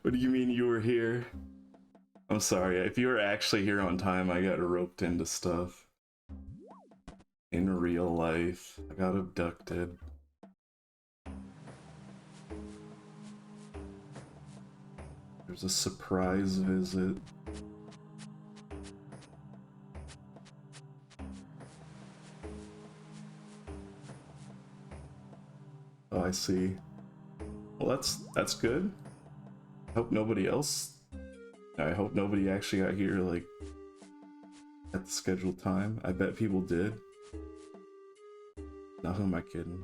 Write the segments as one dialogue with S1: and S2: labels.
S1: What do you mean you were here? I'm sorry, if you were actually here on time, I got roped into stuff. In real life, I got abducted. There's a surprise visit. Oh, I see. Well, that's good. I hope nobody actually got here, like, at the scheduled time. I bet people did. Now who am I kidding?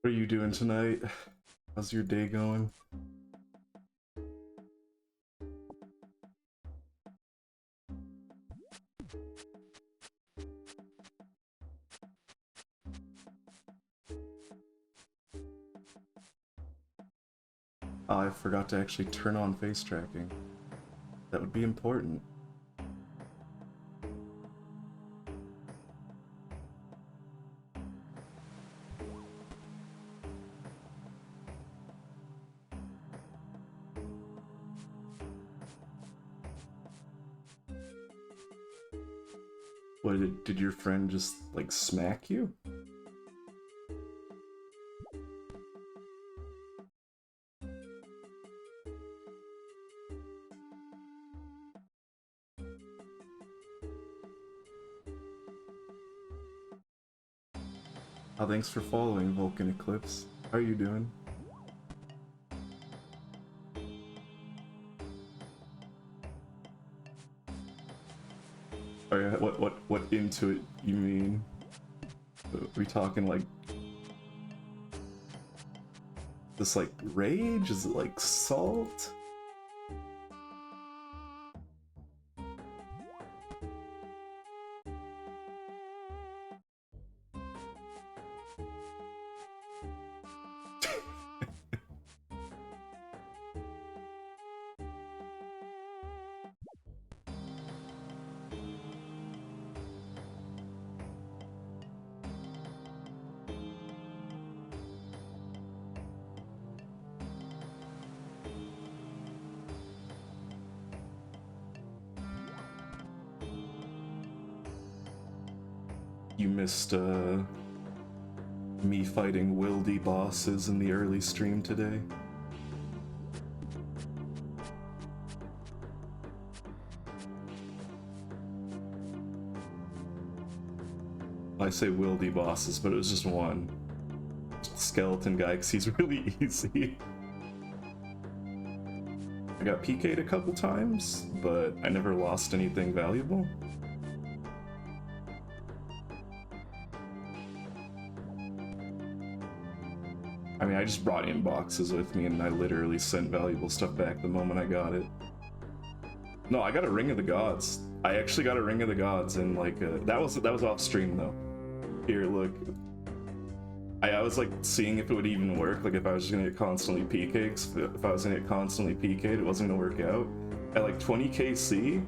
S1: What are you doing tonight? How's your day going? Oh, I forgot to actually turn on face tracking. That would be important. What, did your friend just, like, smack you? Oh, thanks for following, Vulcan Eclipse. How are you doing? Oh yeah, what into it you mean? Are we talking like this, like rage? Is it like salt? You missed me fighting wildy bosses in the early stream today. I say wildy bosses, but it was just one. Skeleton guy, because he's really easy. I got PK'd a couple times, but I never lost anything valuable. I mean, I just brought in boxes with me and I literally sent valuable stuff back the moment I got it. No, I got a Ring of the Gods. I actually got a Ring of the Gods, and like that was off stream though. Here, look. I was like seeing if it would even work, like if I was just gonna get constantly PK'd. If I was gonna get constantly PK'd, it wasn't gonna work out. At like 20 KC,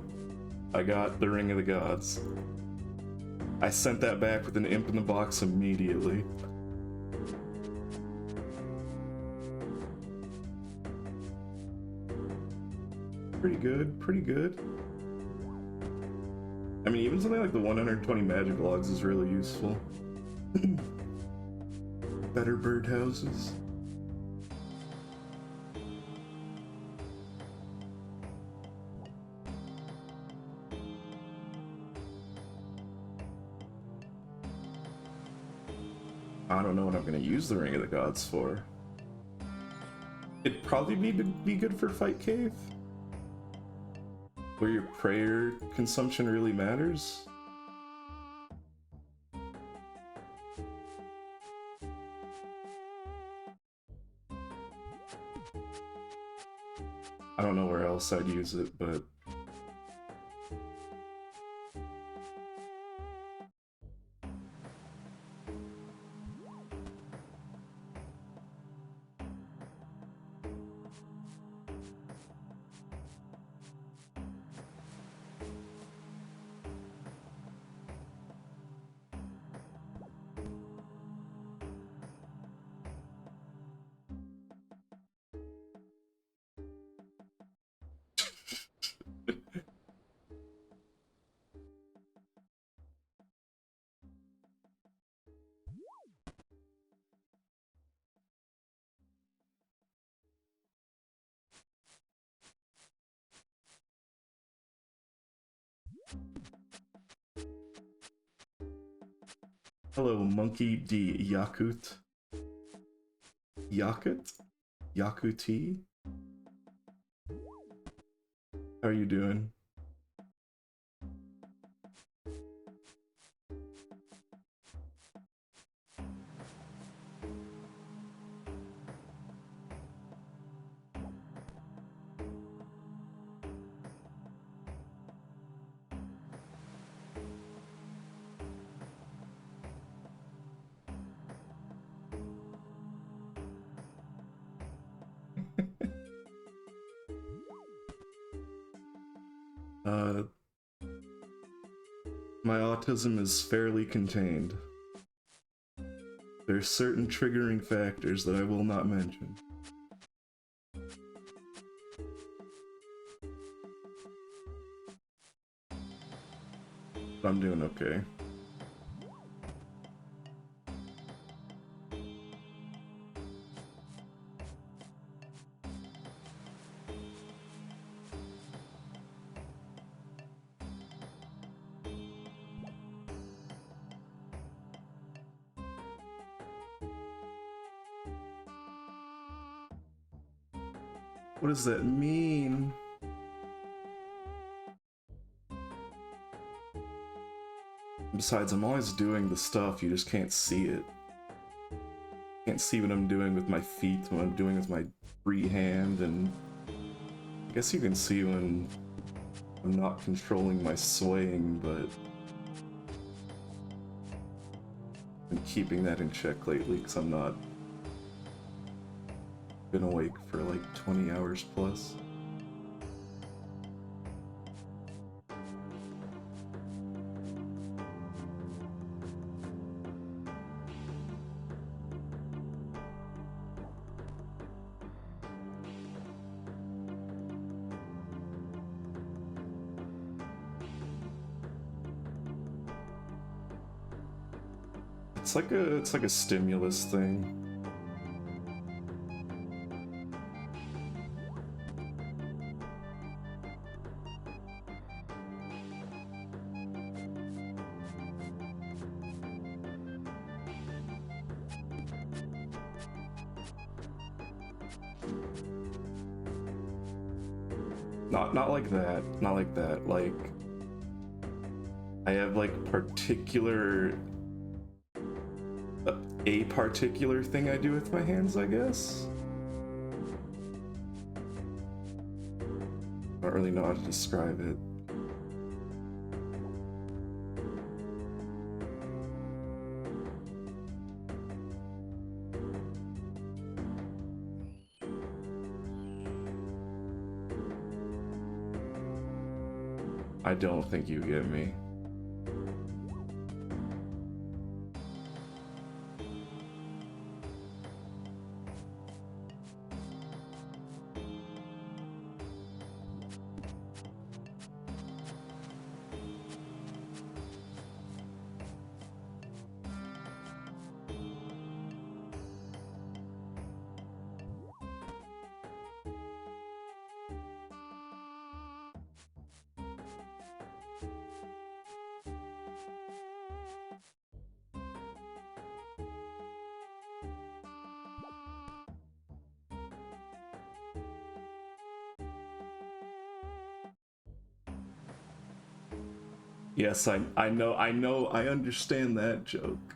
S1: I got the Ring of the Gods. I sent that back with an imp in the box immediately. Pretty good, pretty good. I mean, even something like the 120 magic logs is really useful. Better birdhouses. I don't know what I'm gonna use the Ring of the Gods for. It'd probably be good for Fight Cave, where your prayer consumption really matters. I don't know where else I'd use it, but hello, Monkey D. Yakut. Yakut? Yakuti? How are you doing? Uh, my autism is fairly contained. There are certain triggering factors that I will not mention. I'm doing okay. What does that mean? Besides, I'm always doing the stuff, you just can't see it. Can't see what I'm doing with my feet, what I'm doing with my free hand, and I guess you can see when I'm not controlling my swaying, but I'm keeping that in check lately because I'm not been awake for like 20 hours plus. It's like a stimulus thing. Not like that. Not like that. Like I have like a particular thing I do with my hands, I guess. I don't really know how to describe it. I don't think you get me. Yes, I know, I understand that joke.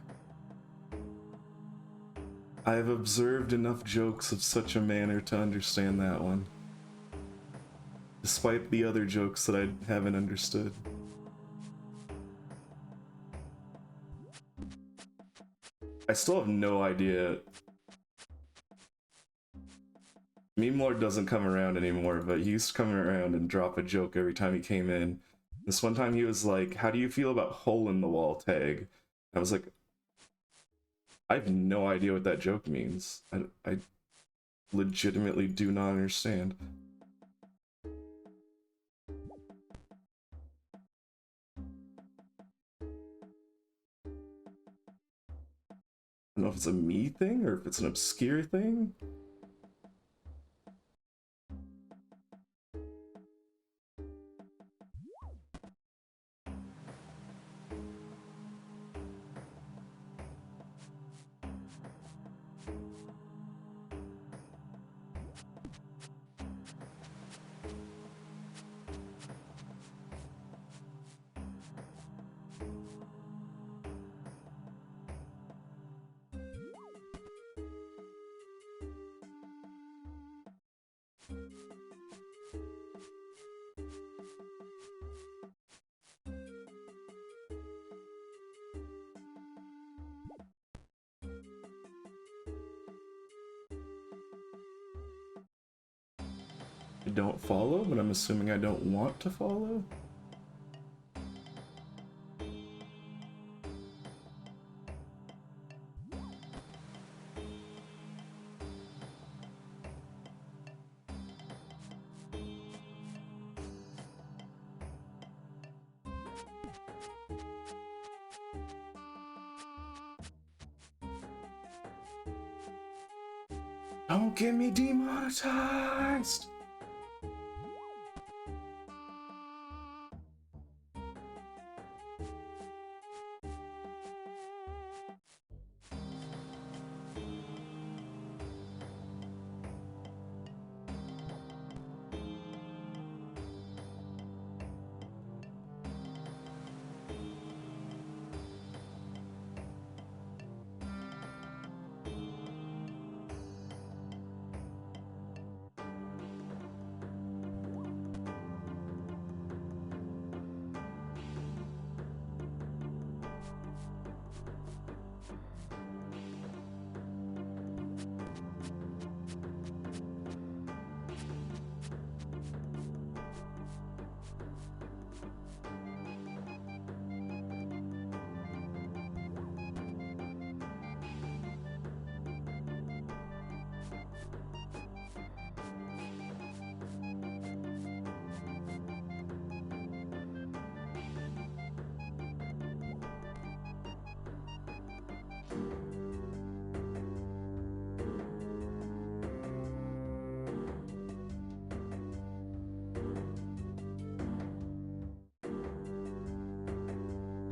S1: I have observed enough jokes of such a manner to understand that one. Despite the other jokes that I haven't understood. I still have no idea. Meme Lord doesn't come around anymore, but he used to come around and drop a joke every time he came in. This one time he was like, "How do you feel about hole in the wall tag?" I was like, I have no idea what that joke means. I legitimately do not understand. I don't know if it's a me thing or if it's an obscure thing. I don't follow, but I'm assuming I don't want to follow. Don't get me demonetized!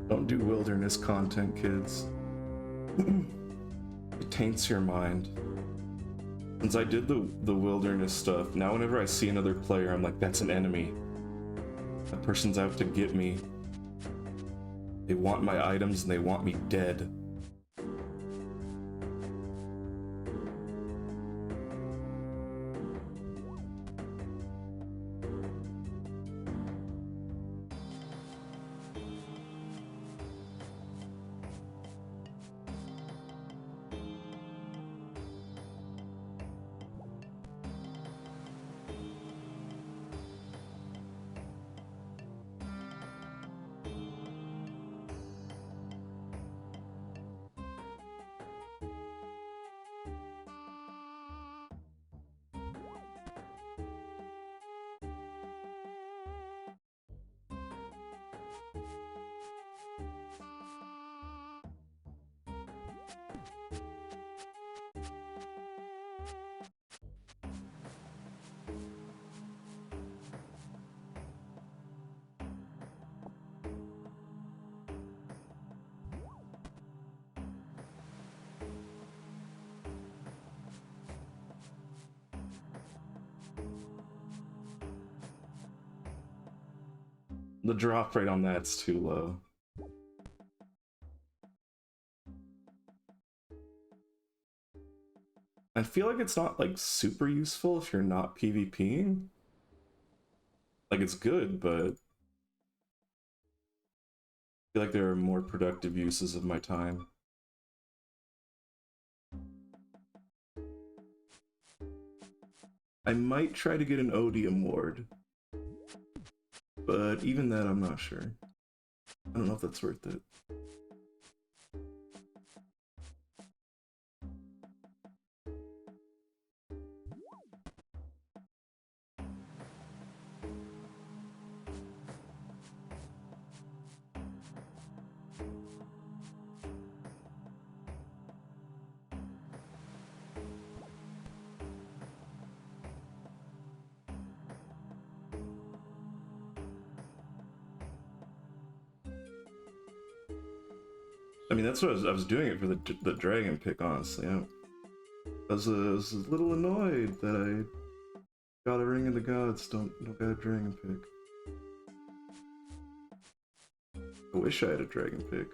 S1: Don't do wilderness content, kids. It taints your mind. Since I did the wilderness stuff, now whenever I see another player, I'm like, that's an enemy. That person's out to get me. They want my items and they want me dead. The drop rate on that's too low. I feel like it's not like super useful if you're not PvPing. Like it's good, but I feel like there are more productive uses of my time. I might try to get an odium ward, but even that I'm not sure. I don't know if that's worth it. I mean, that's what I was doing it for the dragon pick, honestly. I was a little annoyed that I got a ring of the gods, don't got a dragon pick. I wish I had a dragon pick.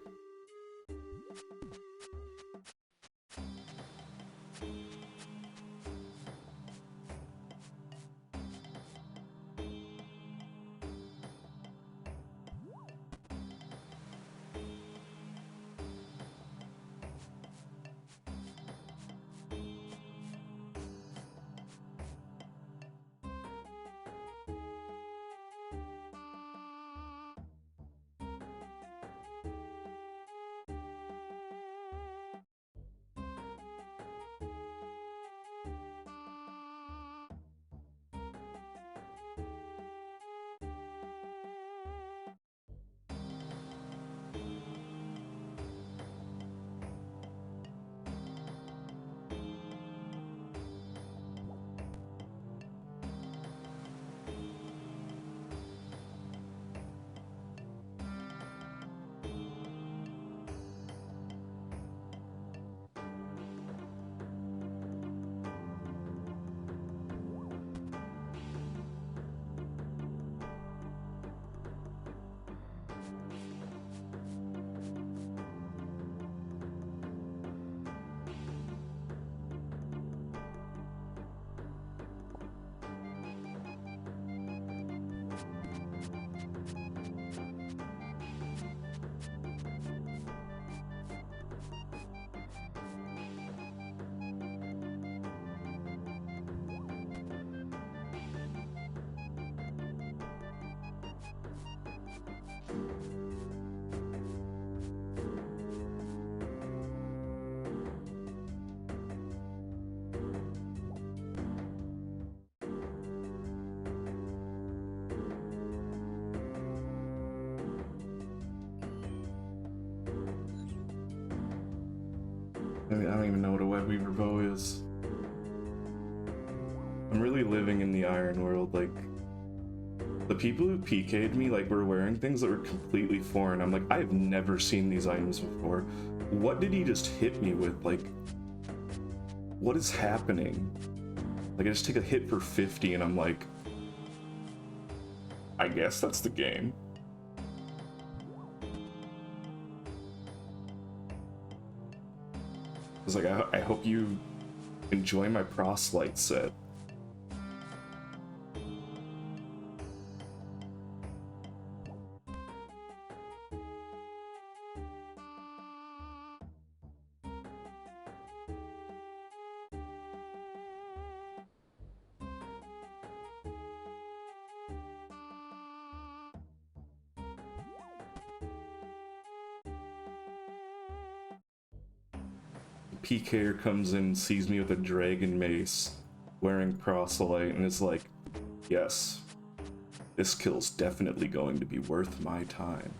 S1: even know what a web weaver bow is. I'm really living in the iron world. Like, the people who PK'd me, like, were wearing things that were completely foreign. I'm like, I've never seen these items before. What did he just hit me with? Like, what is happening? Like, I just take a hit for 50 and I'm like, I guess that's the game. I was like, I hope you enjoy my proselyte set. PKer comes in, sees me with a dragon mace, wearing proselyte, and is like, yes, this kill's definitely going to be worth my time.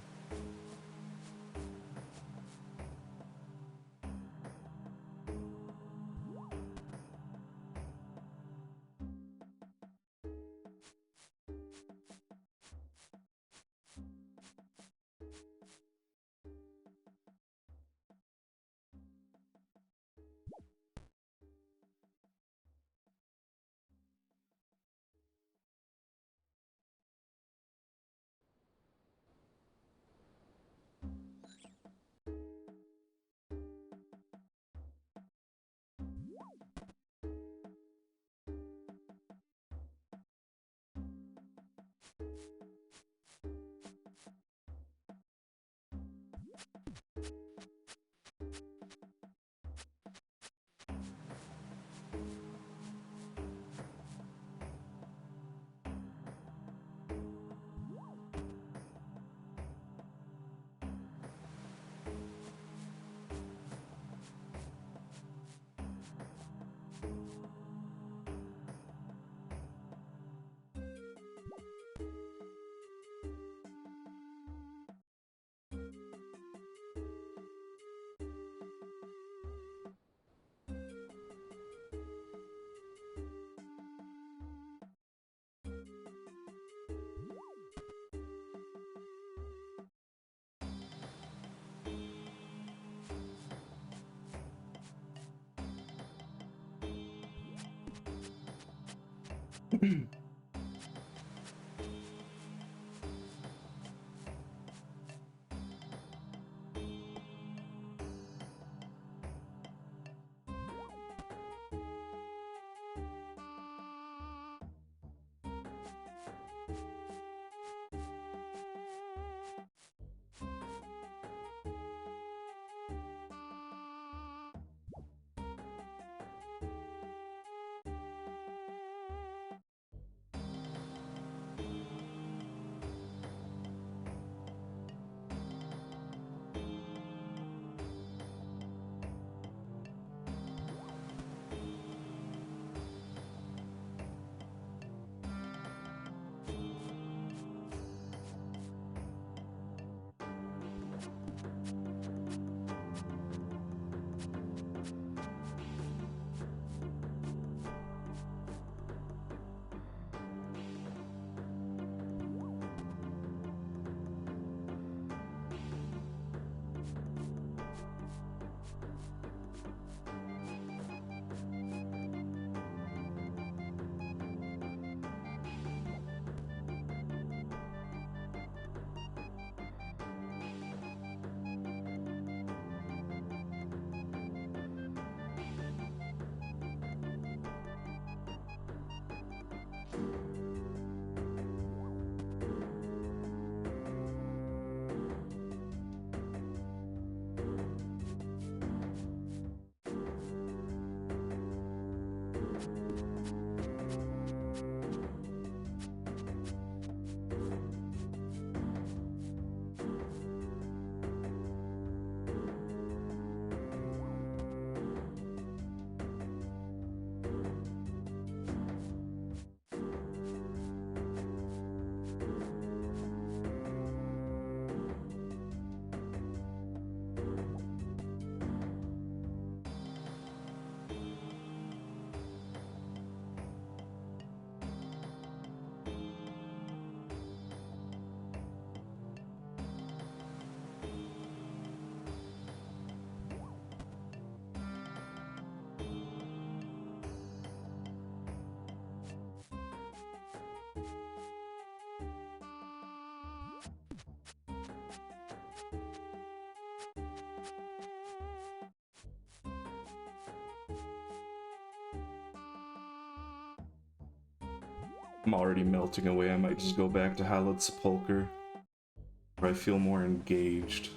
S1: I'm already melting away. I might just go back to Hallowed Sepulchre, where I feel more engaged.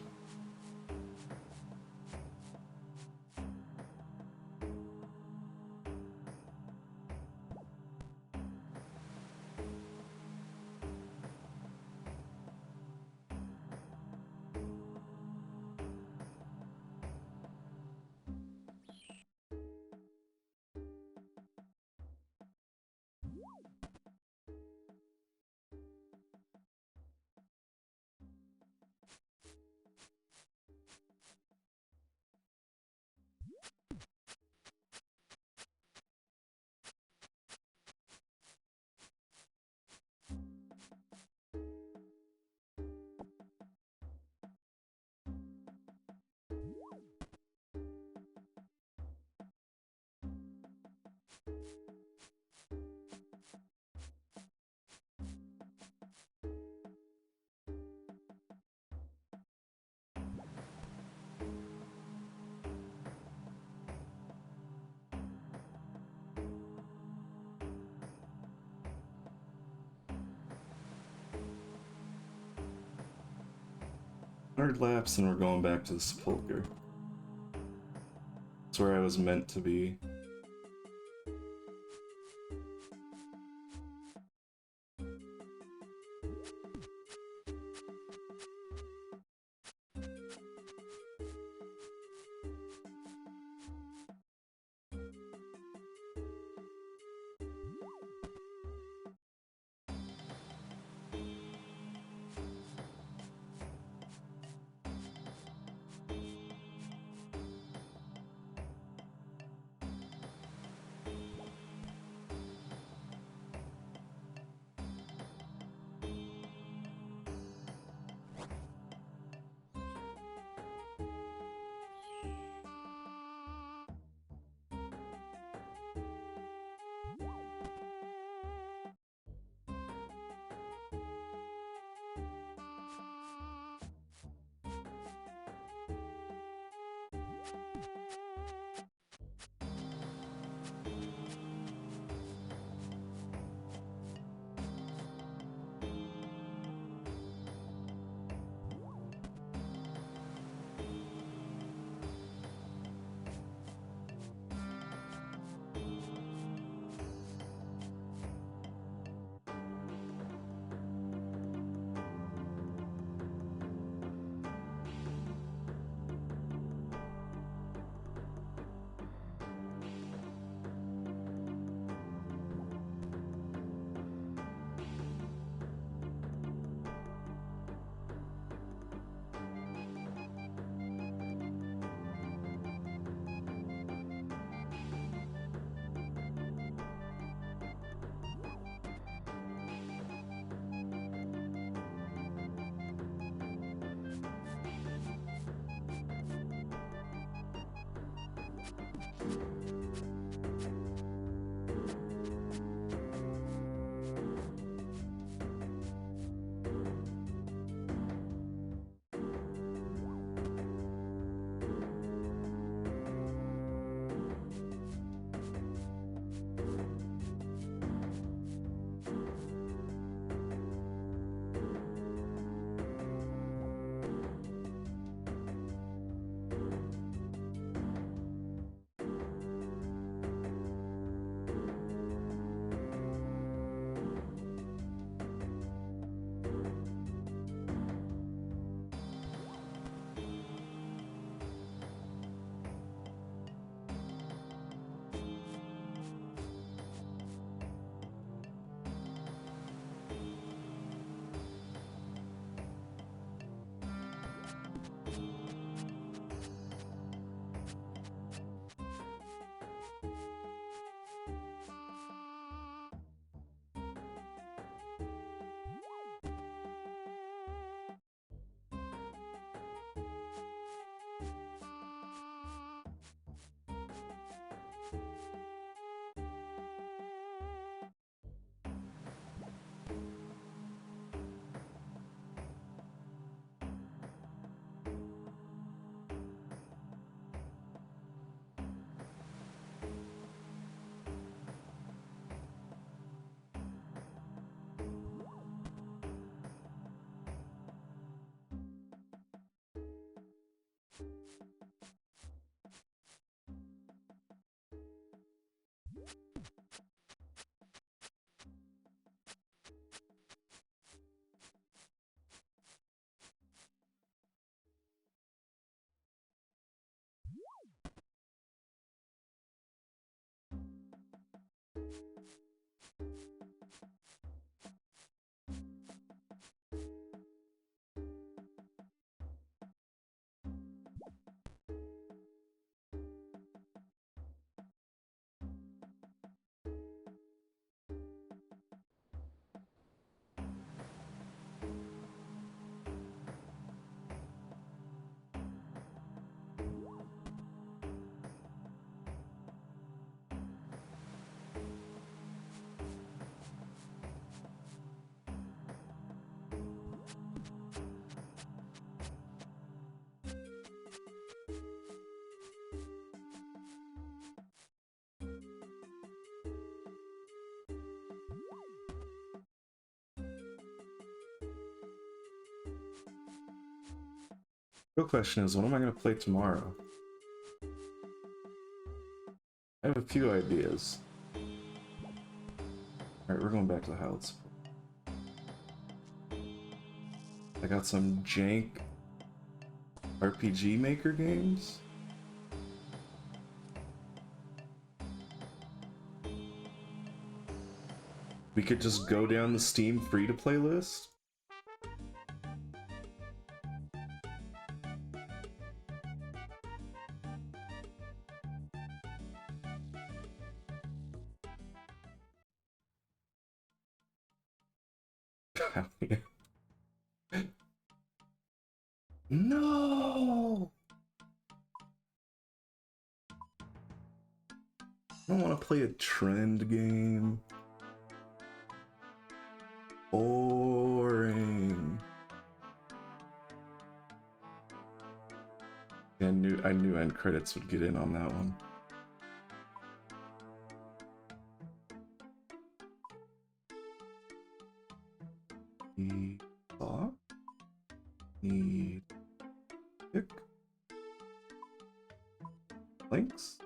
S1: Laps and we're going back to the Sepulchre. It's where I was meant to be. Real question is, what am I gonna play tomorrow? I have a few ideas. Alright, we're going back to the house. I got some jank RPG Maker games. We could just go down the Steam free-to-play list. No! I don't want to play a trend game. Boring. Yeah, I knew end credits would get in on that one. Need thought. Need pick. Links.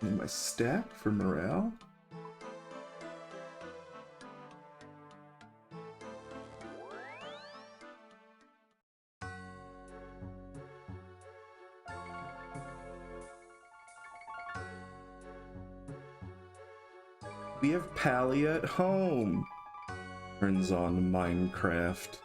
S1: Need my stack for morale. We have Pally at home. Turns on Minecraft.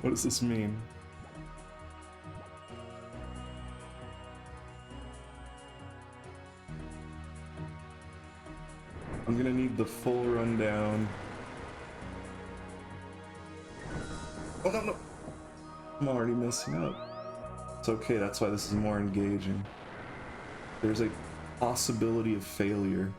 S1: What does this mean? I'm gonna need the full rundown. Oh no, no! I'm already messing up. It's okay, that's why this is more engaging. There's a possibility of failure.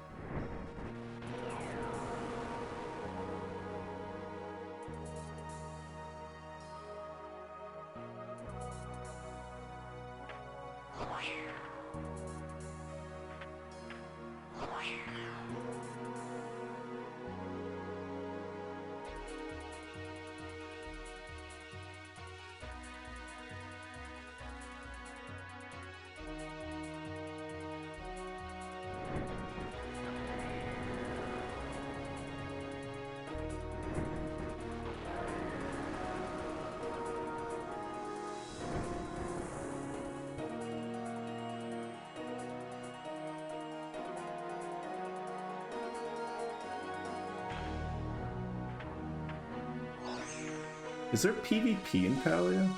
S1: Is there PvP in Palia?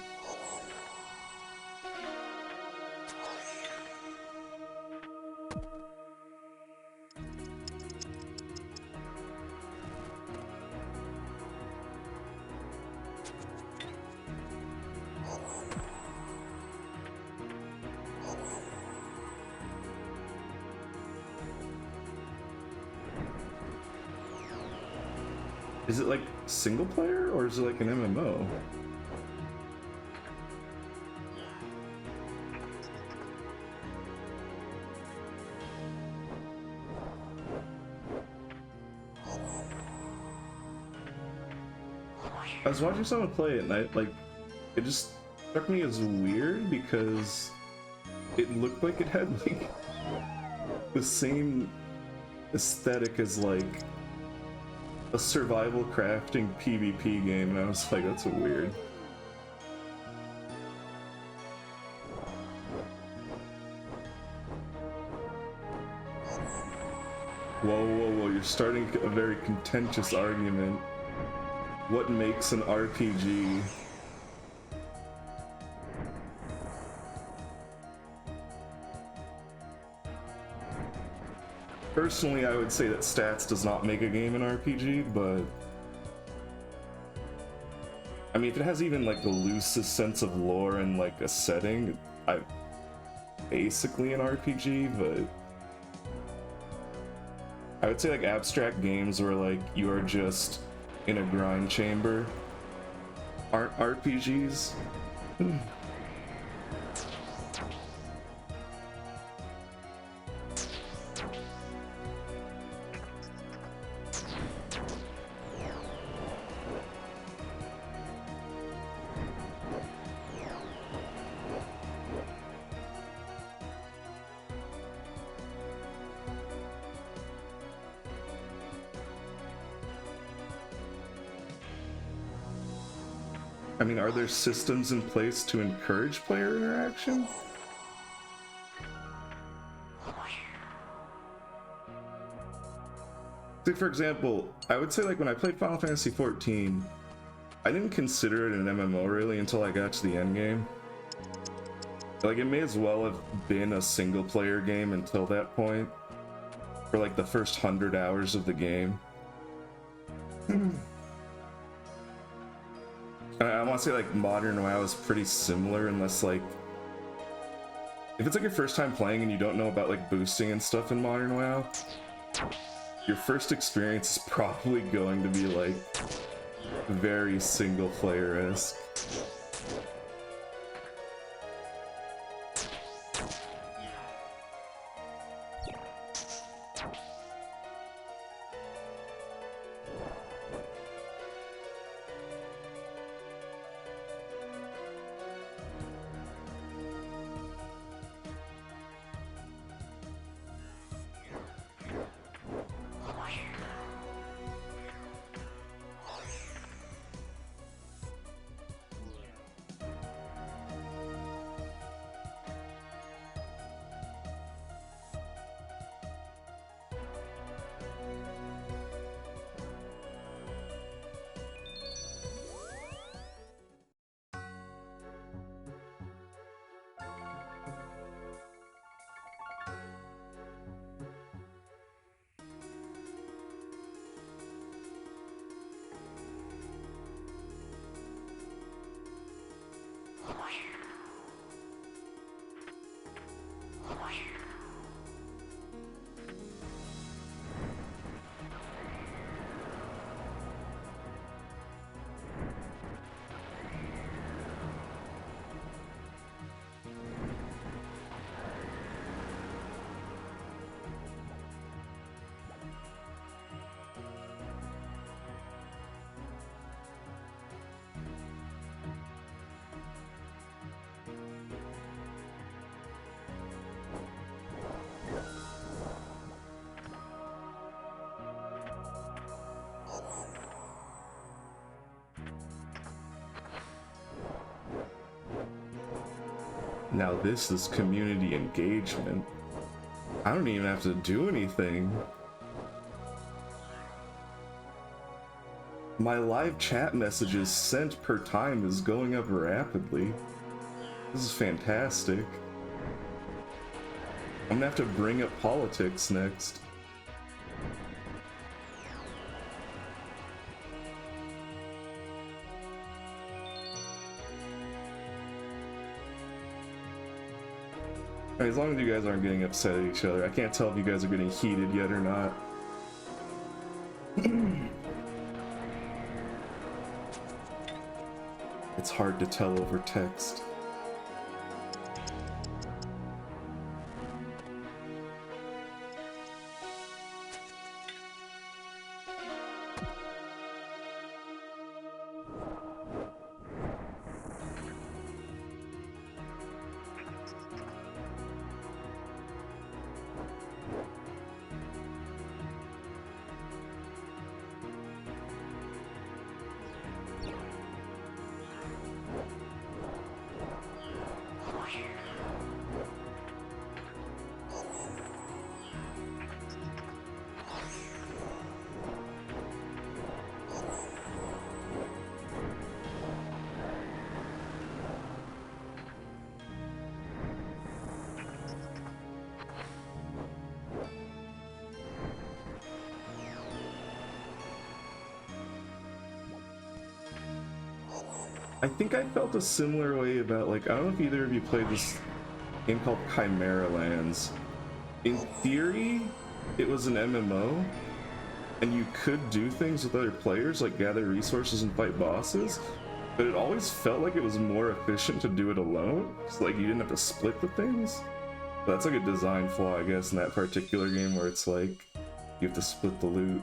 S1: Is it like single player or is it like an MMO? I was watching someone play it, and it just struck me as weird because it looked like it had like the same aesthetic as like a survival crafting PvP game, and I was like, that's weird. Whoa, whoa, whoa, you're starting a very contentious argument. What makes an RPG? Personally, I would say that stats does not make a game an RPG, but I mean, if it has even like the loosest sense of lore and like a setting, I basically an RPG, but I would say like abstract games where like you are just in a grind chamber aren't RPGs. I mean, are there systems in place to encourage player interaction? Like, for example, I would say like when I played Final Fantasy XIV, I didn't consider it an MMO really until I got to the end game. Like, it may as well have been a single player game until that point, for like the first 100 hours of the game. I want to say like modern WoW is pretty similar, unless like if it's like your first time playing and you don't know about like boosting and stuff in modern WoW, your first experience is probably going to be like very single player-esque. Now this is community engagement. I don't even have to do anything. My live chat messages sent per time is going up rapidly. This is fantastic. I'm gonna have to bring up politics next. I mean, as long as you guys aren't getting upset at each other. I can't tell if you guys are getting heated yet or not. It's hard to tell over text. I think I felt a similar way about, like, I don't know if either of you played this game called Chimera Lands. In theory, it was an MMO, and you could do things with other players, like gather resources and fight bosses, but it always felt like it was more efficient to do it alone, so like you didn't have to split the things. But that's like a design flaw, I guess, in that particular game, where it's like you have to split the loot.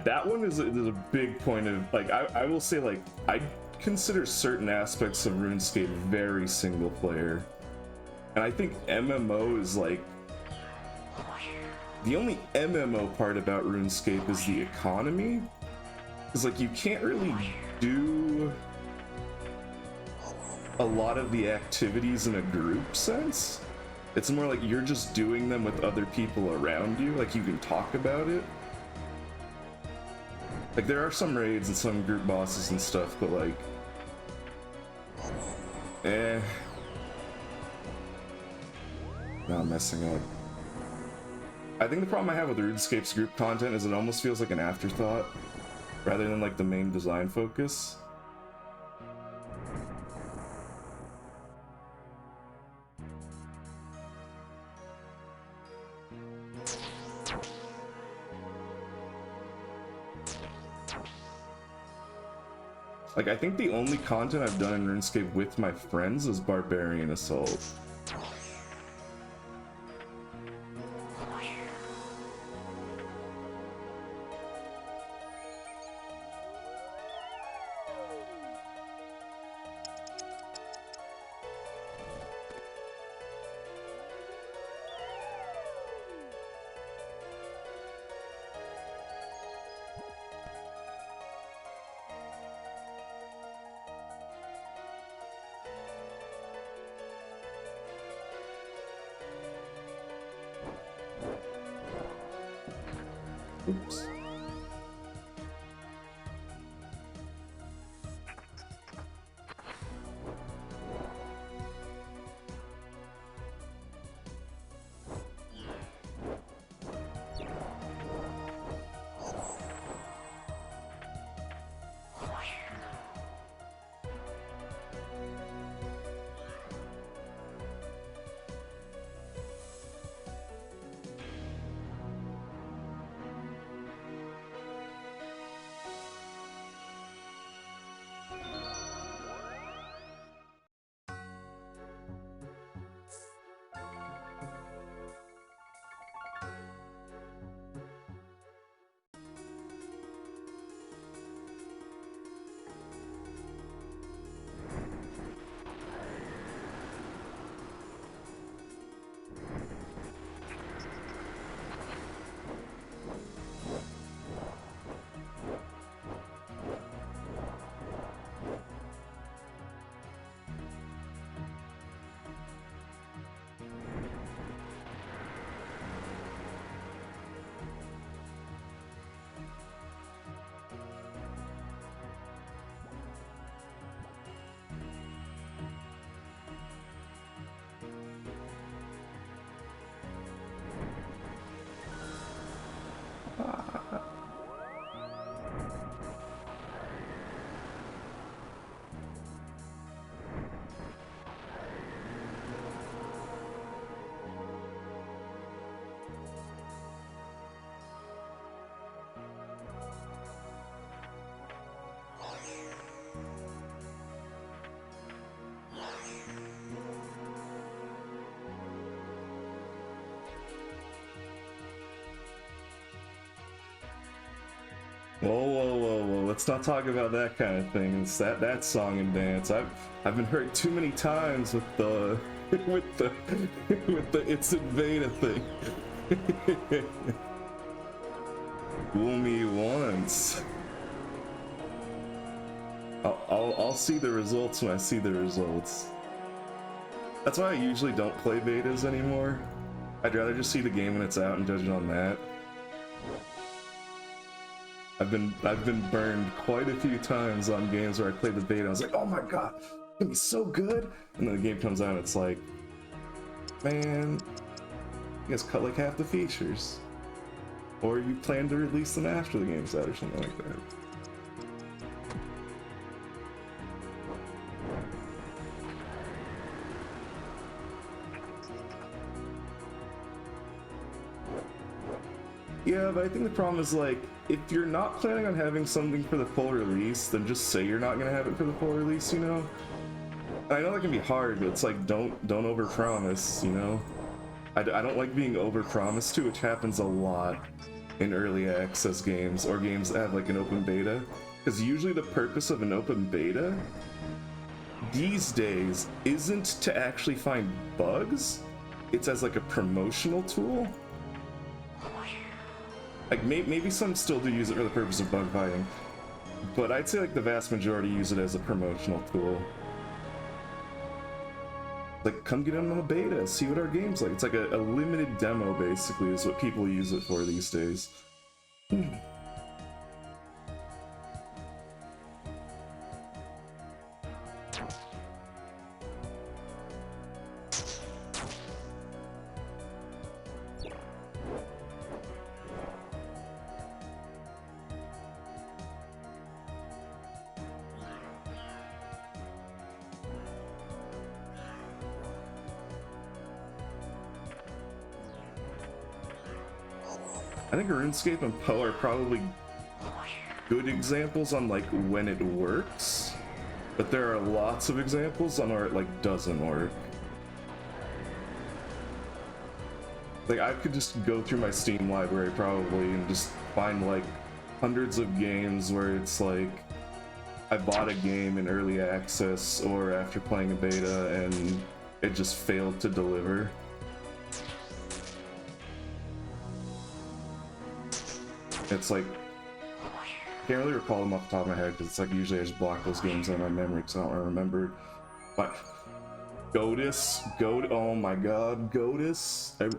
S1: That one is a big point of, like, I will say, like, I consider certain aspects of RuneScape very single player. And I think MMO is, like, the only MMO part about RuneScape is the economy. Because, like, you can't really do a lot of the activities in a group sense. It's more like you're just doing them with other people around you, like you can talk about it. Like, there are some raids and some group bosses and stuff, but like, now I'm messing up. I think the problem I have with RuneScape's group content is it almost feels like an afterthought, rather than like the main design focus. Like, I think the only content I've done in RuneScape with my friends is Barbarian Assault. Oops. Whoa, whoa, whoa, whoa! Let's not talk about that kind of thing. It's that song and dance. I've been hurt too many times with the with the it's in beta thing. Fool me once. I'll see the results when I see the results. That's why I usually don't play betas anymore. I'd rather just see the game when it's out and judge it on that. I've been burned quite a few times on games where I played the beta. I was like, oh my god, it's gonna be so good, and then the game comes out and it's like, man, you guys cut like half the features, or you plan to release them after the game's out or something like that. Yeah, but I think the problem is, like, if you're not planning on having something for the full release, then just say you're not gonna have it for the full release, you know? And I know that can be hard, but it's like, don't overpromise, you know? I don't like being overpromised to, which happens a lot in early access games, or games that have like an open beta. Because usually the purpose of an open beta these days isn't to actually find bugs, it's as like a promotional tool. Like, maybe some still do use it for the purpose of bug fighting, but I'd say like the vast majority use it as a promotional tool. Like, come get in on the beta, see what our game's like. It's like a limited demo, basically, is what people use it for these days. I think RuneScape and Poe are probably good examples on like when it works, but there are lots of examples on where it like doesn't work. Like, I could just go through my Steam library probably and just find like hundreds of games where it's like I bought a game in early access or after playing a beta and it just failed to deliver. It's like, I can't really recall them off the top of my head because it's like usually I just block those games out of my memory because I don't remember. But Godus, oh my god, Godus. I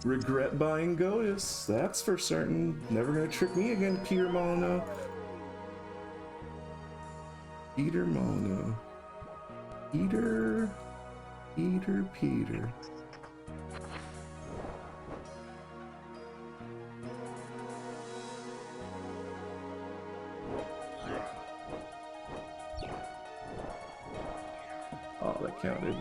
S1: regret buying Godus, that's for certain. Never gonna trick me again, Peter Molyneux. Peter Molyneux. Peter. Oh, that counted.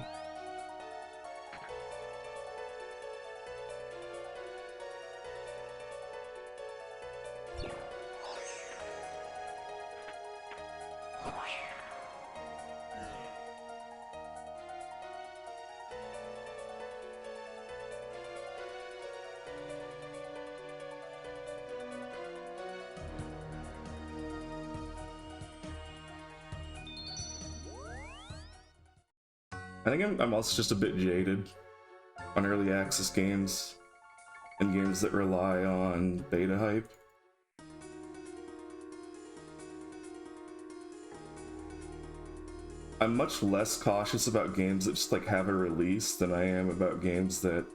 S1: I think I'm also just a bit jaded on early access games and games that rely on beta hype. I'm much less cautious about games that just like have a release than I am about games that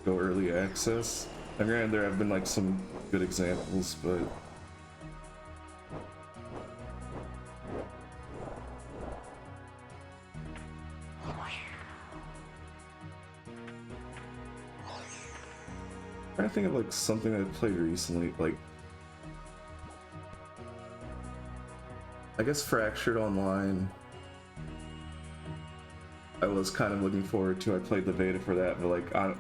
S1: go early access. And granted, there have been like some good examples, but I'm trying to think of like something I played recently, like I guess Fractured Online. I was kind of looking forward to. I played the beta for that, but like, it's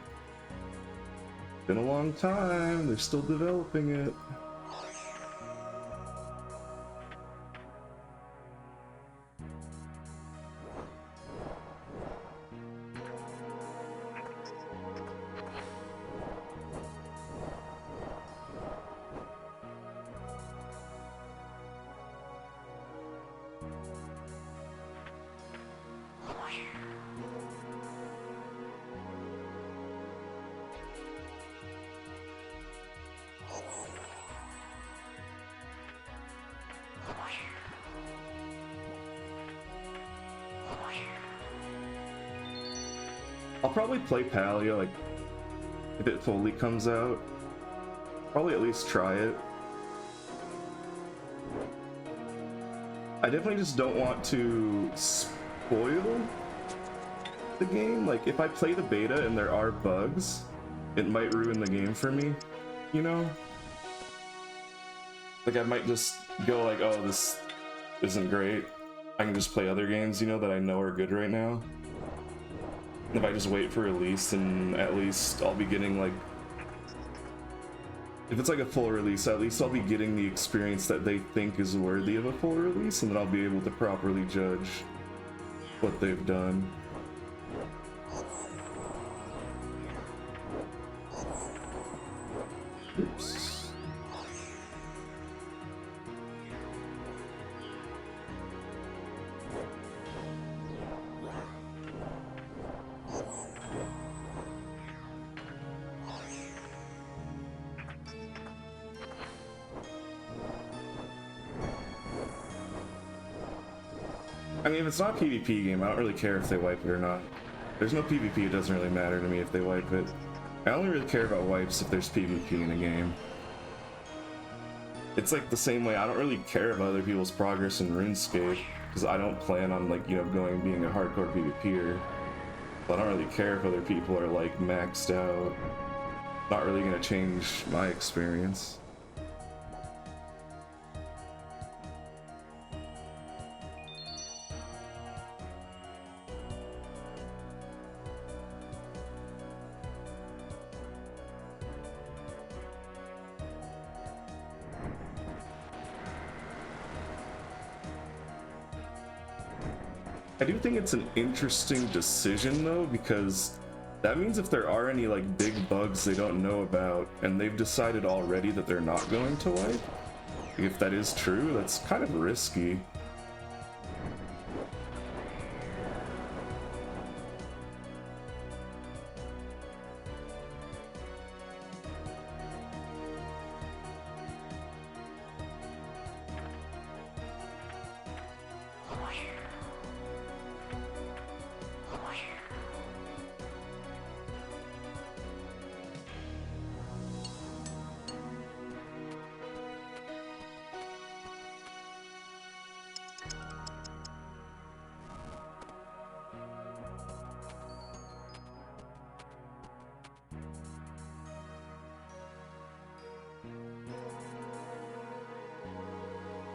S1: been a long time. They're still developing it. I'll probably play Paleo, like, if it fully comes out. Probably at least try it. I definitely just don't want to spoil the game. Like, if I play the beta and there are bugs, it might ruin the game for me, you know? Like, I might just go like, oh, this isn't great. I can just play other games, you know, that I know are good right now. If I just wait for release, then at least I'll be getting like, if it's like a full release, at least I'll be getting the experience that they think is worthy of a full release, and then I'll be able to properly judge what they've done. Oops. I mean, if it's not a PvP game, I don't really care if they wipe it or not. If there's no PvP, it doesn't really matter to me if they wipe it. I only really care about wipes if there's PvP in a game. It's like the same way I don't really care about other people's progress in RuneScape, because I don't plan on, like, you know, being a hardcore PvPer. But I don't really care if other people are, like, maxed out. Not really gonna change my experience. I do think it's an interesting decision though, because that means if there are any like big bugs they don't know about and they've decided already that they're not going to wipe, if that is true, that's kind of risky.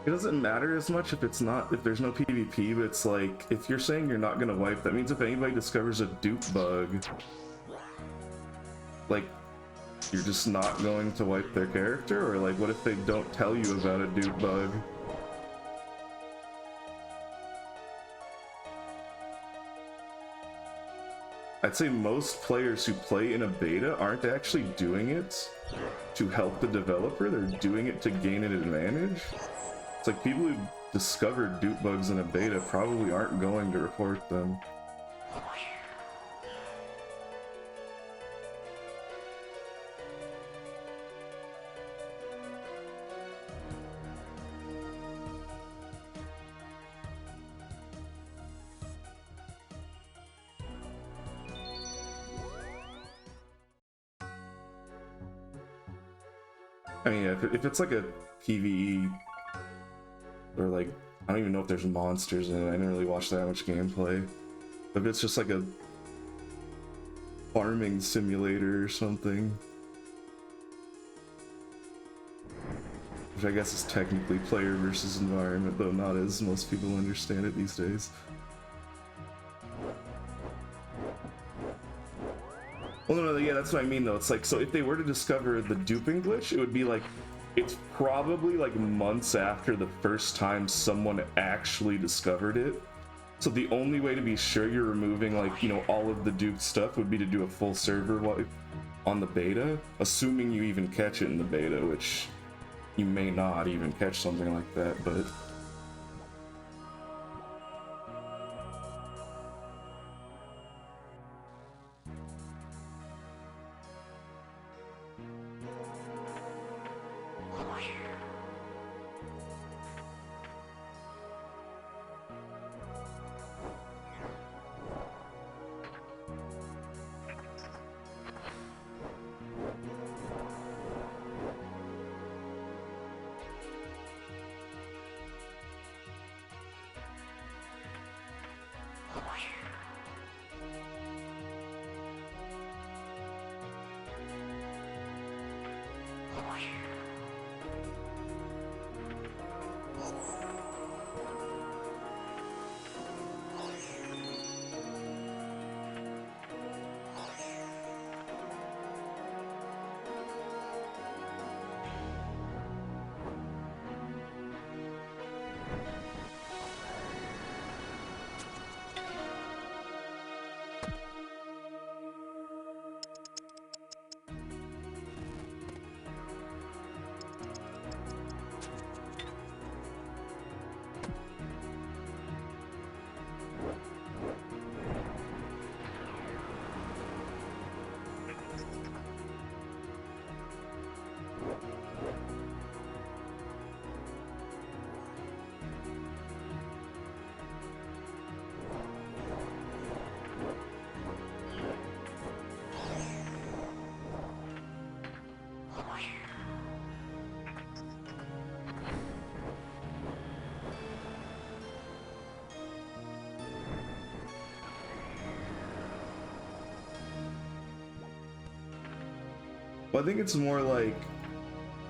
S1: It doesn't matter as much if there's no PvP, but it's like, if you're saying you're not gonna wipe, that means if anybody discovers a dupe bug, like, you're just not going to wipe their character? Or like, what if they don't tell you about a dupe bug? I'd say most players who play in a beta aren't actually doing it to help the developer, they're doing it to gain an advantage. It's like people who discovered dupe bugs in a beta probably aren't going to report them. I mean, if it's like a PvE, or like, I don't even know if there's monsters in it, I didn't really watch that much gameplay. But if it's just like a farming simulator or something, which I guess is technically player versus environment, though not as most people understand it these days. Well, no, yeah, that's what I mean though. It's like, so if they were to discover the duping glitch, it would be like, it's probably like months after the first time someone actually discovered it. So the only way to be sure you're removing, like, you know, all of the dupe stuff would be to do a full server wipe on the beta, assuming you even catch it in the beta, which you may not even catch something like that, but... Well, I think it's more like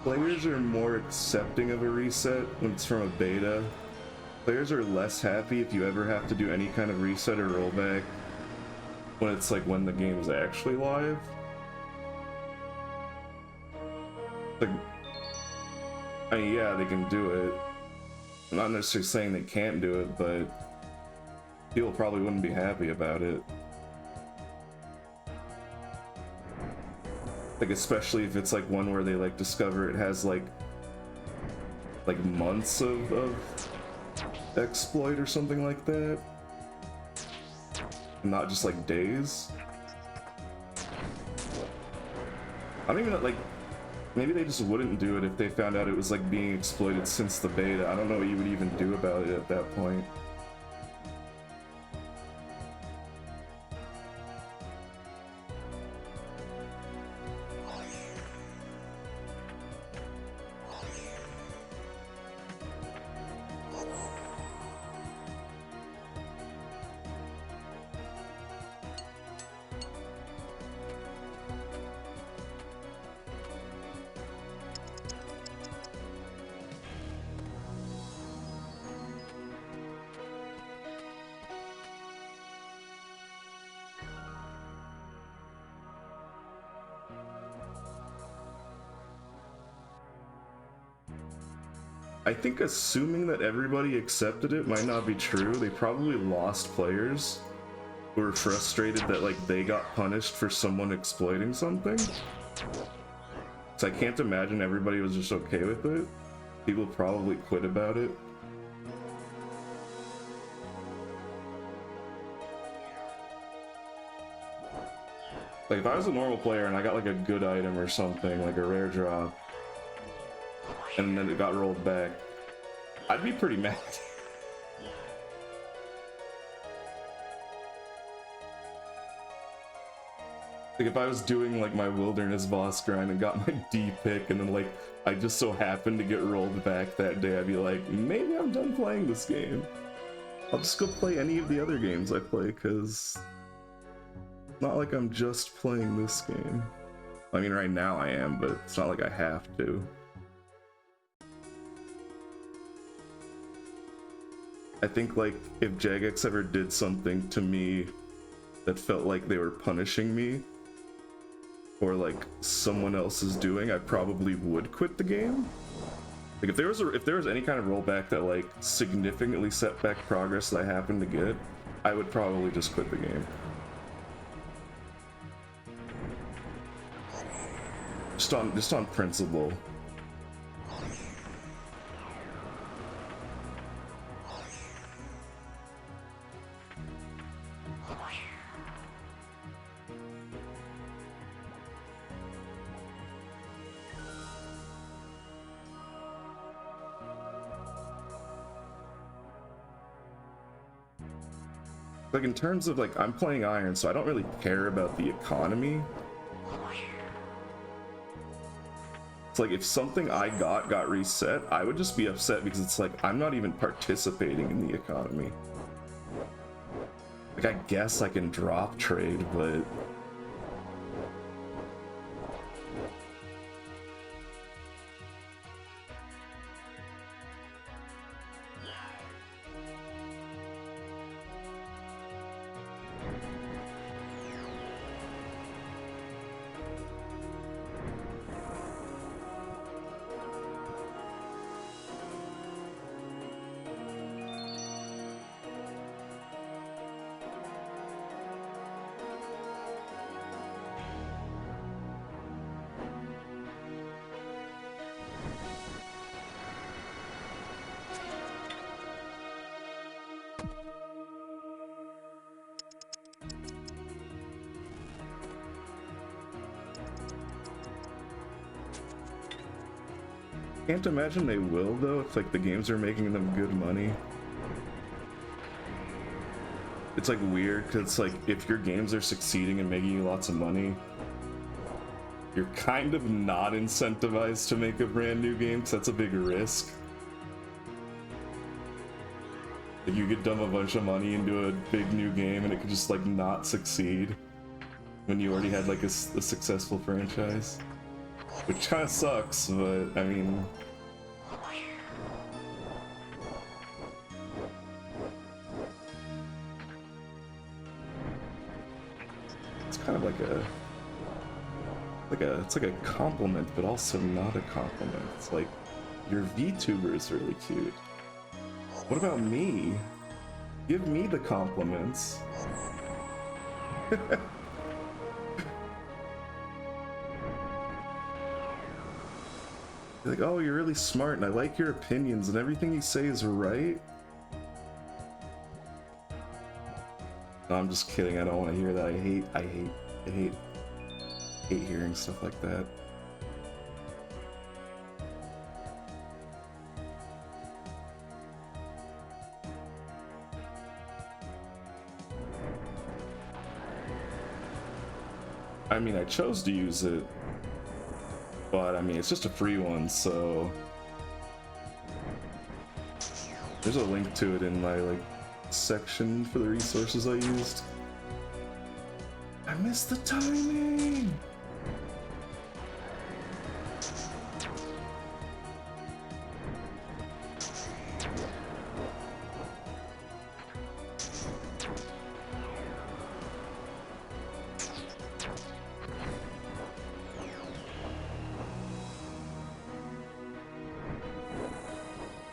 S1: players are more accepting of a reset when it's from a beta. Players are less happy if you ever have to do any kind of reset or rollback when it's like when the game is actually live. Like, I mean, yeah, they can do it. I'm not necessarily saying they can't do it, but people probably wouldn't be happy about it. Like, especially if it's like one where they like discover it has like months of exploit or something like that, not just like days. I don't even know, like, maybe they just wouldn't do it if they found out it was like being exploited since the beta. I don't know what you would even do about it at that point. I think assuming that everybody accepted it might not be true. They probably lost players who were frustrated that like they got punished for someone exploiting something. So I can't imagine everybody was just okay with it. People probably quit about it. Like if I was a normal player and I got like a good item or something, like a rare drop, and then it got rolled back, I'd be pretty mad. Like if I was doing like my wilderness boss grind and got my D pick and then like I just so happened to get rolled back that day, I'd be like, maybe I'm done playing this game. I'll just go play any of the other games I play, because it's not like I'm just playing this game. I mean, right now I am, but it's not like I have to. I think like if Jagex ever did something to me that felt like they were punishing me, or like someone else is doing, I probably would quit the game. Like if there was any kind of rollback that like significantly set back progress that I happened to get, I would probably just quit the game. Just on principle. Like in terms of like, I'm playing Iron, so I don't really care about the economy. It's like if something I got reset, I would just be upset because it's like I'm not even participating in the economy. Like I guess I can drop trade, but can't imagine they will though, if like the games are making them good money. It's like weird because it's like if your games are succeeding and making you lots of money, you're kind of not incentivized to make a brand new game because that's a big risk. Like you could dump a bunch of money into a big new game and it could just like not succeed when you already had like a successful franchise. which kind of sucks, but I mean, it's kind of like it's like a compliment, but also not a compliment. It's like, your VTuber is really cute. What about me? Give me the compliments. Like, oh, you're really smart and I like your opinions and everything you say is right. No, I'm just kidding. I don't want to hear that. I hate hearing stuff like that. I mean, I chose to use it, but I mean, it's just a free one, so there's a link to it in my like section for the resources I used. I missed the timing.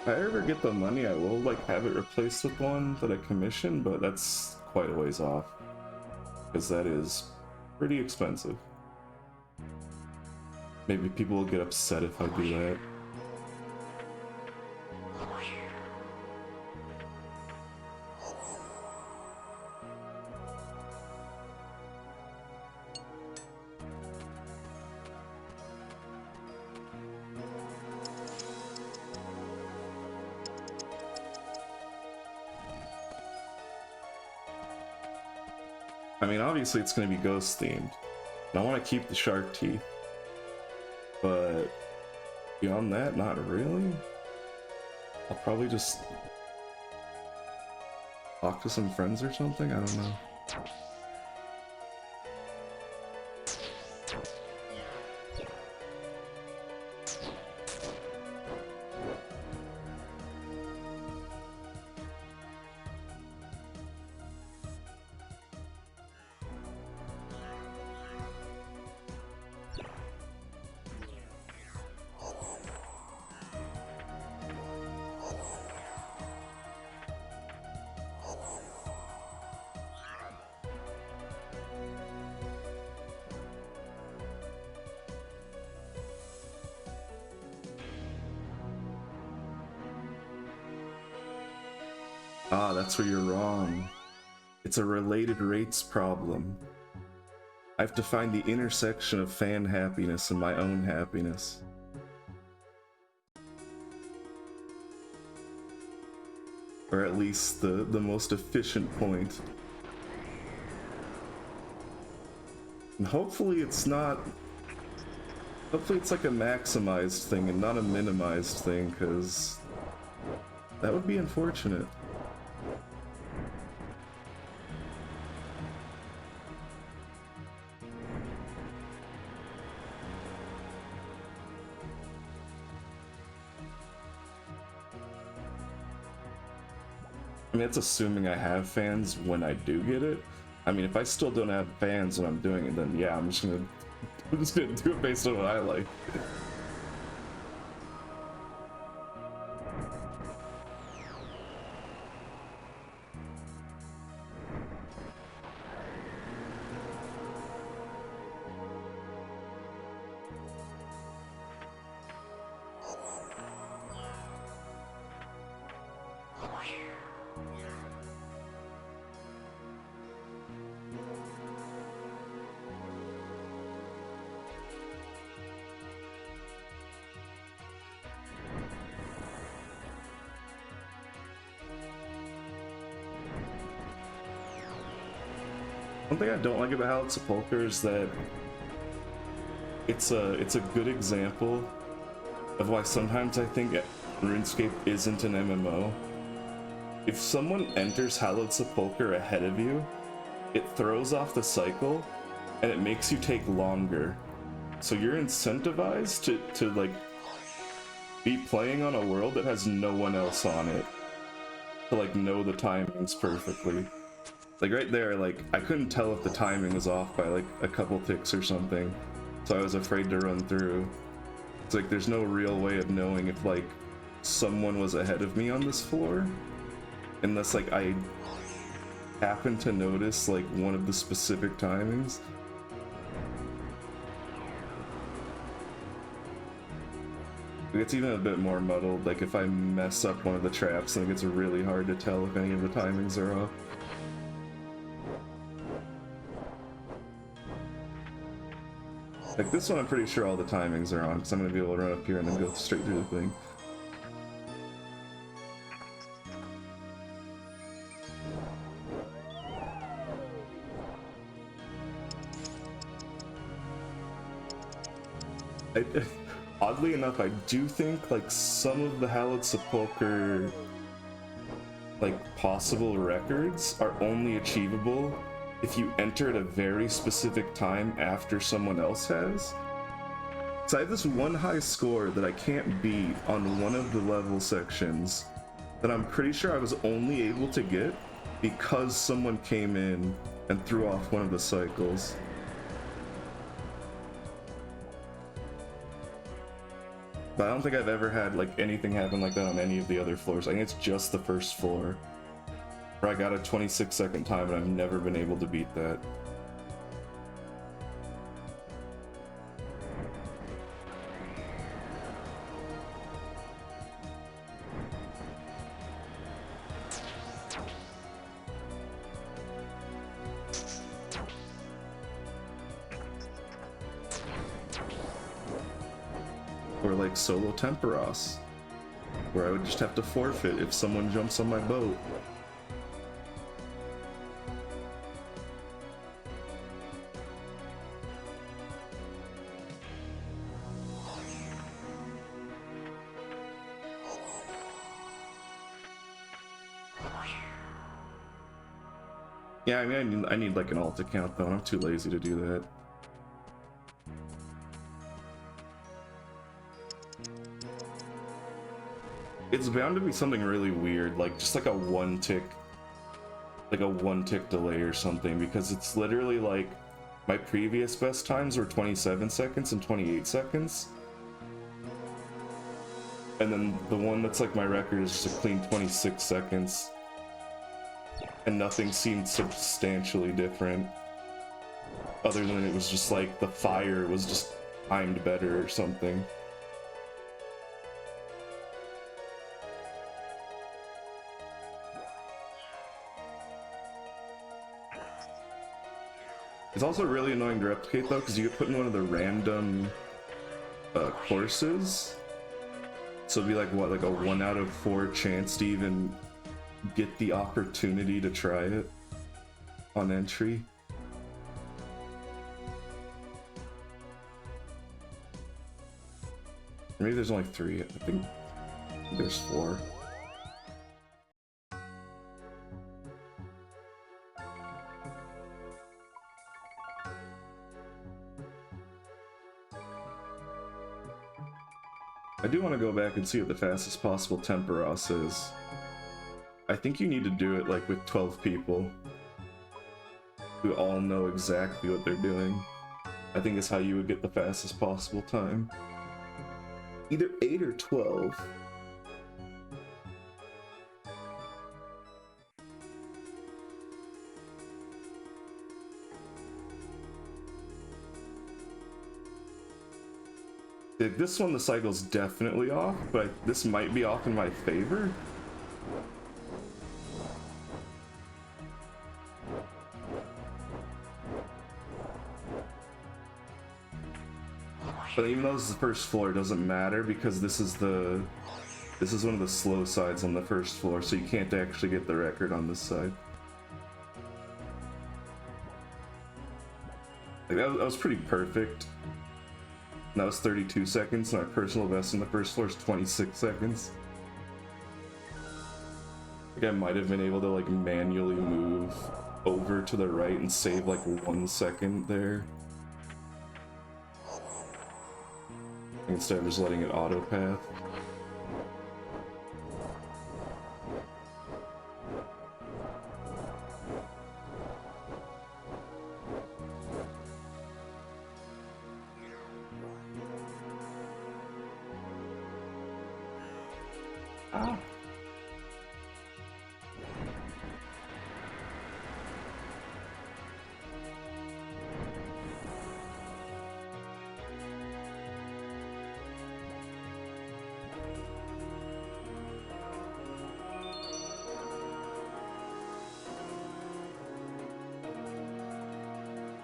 S1: If I ever get the money, I will like have it replaced with one that I commissioned, but that's quite a ways off, because that is pretty expensive. Maybe people will get upset if I do that. I mean, obviously it's going to be ghost themed, and I want to keep the shark teeth, but beyond that, not really. I'll probably just talk to some friends or something, I don't know. Ah, that's where you're wrong. It's a related rates problem. I have to find the intersection of fan happiness and my own happiness. Or at least the most efficient point. And hopefully it's not... Hopefully it's like a maximized thing and not a minimized thing, because that would be unfortunate. I mean, it's assuming I have fans when I do get it. I mean, if I still don't have fans when I'm doing it, then yeah, I'm just gonna do it based on what I like. One thing I don't like about Hallowed Sepulchre is that it's a good example of why sometimes I think RuneScape isn't an MMO. If someone enters Hallowed Sepulchre ahead of you, it throws off the cycle, and it makes you take longer so you're incentivized to like be playing on a world that has no one else on it, to like know the timings perfectly. Like right there, like I couldn't tell if the timing was off by like a couple ticks or something, so I was afraid to run through. It's like there's no real way of knowing if like someone was ahead of me on this floor, unless like I happen to notice like one of the specific timings. It gets even a bit more muddled, like if I mess up one of the traps, then it gets really hard to tell if any of the timings are off. Like this one I'm pretty sure all the timings are on, because I'm going to be able to run up here and then go straight through the thing. Oddly enough, I do think like some of the Halletsepulchre like possible records are only achievable if you enter at a very specific time after someone else has. So I have this one high score that I can't beat on one of the level sections that I'm pretty sure I was only able to get because someone came in and threw off one of the cycles. But I don't think I've ever had like anything happen like that on any of the other floors. I think it's just the first floor where I got a 26-second time and I've never been able to beat that. Or like solo Tempoross, where I would just have to forfeit if someone jumps on my boat. Yeah, I mean, I need like an alt account though, and I'm too lazy to do that. It's bound to be something really weird, like just like a one tick delay or something, because it's literally like my previous best times were 27 seconds and 28 seconds. And then the one that's like my record is just a clean 26 seconds. And nothing seemed substantially different, other than it was just like the fire was just timed better or something. It's also really annoying to replicate though, because you get put in one of the random courses. So it'd be like what, like a 1 out of 4 chance to even get the opportunity to try it on entry. Maybe there's only 3. I think there's 4. I do want to go back and see what the fastest possible Tempoross is. I think you need to do it like with 12 people who all know exactly what they're doing. I think it's how you would get the fastest possible time. Either 8 or 12. Like this one, the cycle's definitely off, but this might be off in my favor. But even though this is the first floor, it doesn't matter because this is one of the slow sides on the first floor, so you can't actually get the record on this side. Like that was pretty perfect. And that was 32 seconds, and our personal best on the first floor is 26 seconds. Like I might have been able to like manually move over to the right and save like 1 second there. instead of just letting it auto path.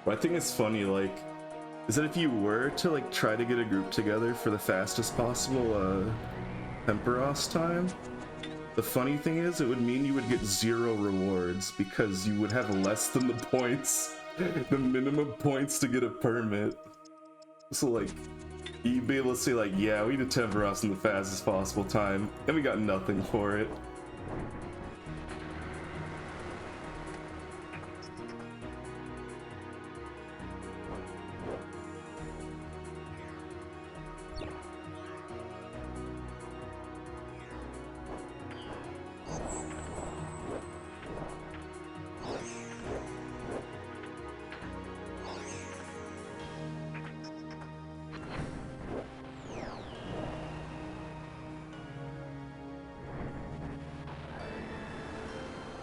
S1: I think it's funny, like, is that if you were to, like, try to get a group together for the fastest possible, Tempoross time, the funny thing is, it would mean you would get 0 rewards, because you would have less than the points, the minimum points to get a permit. So, like, you'd be able to say, like, yeah, we did Tempoross in the fastest possible time, and we got nothing for it.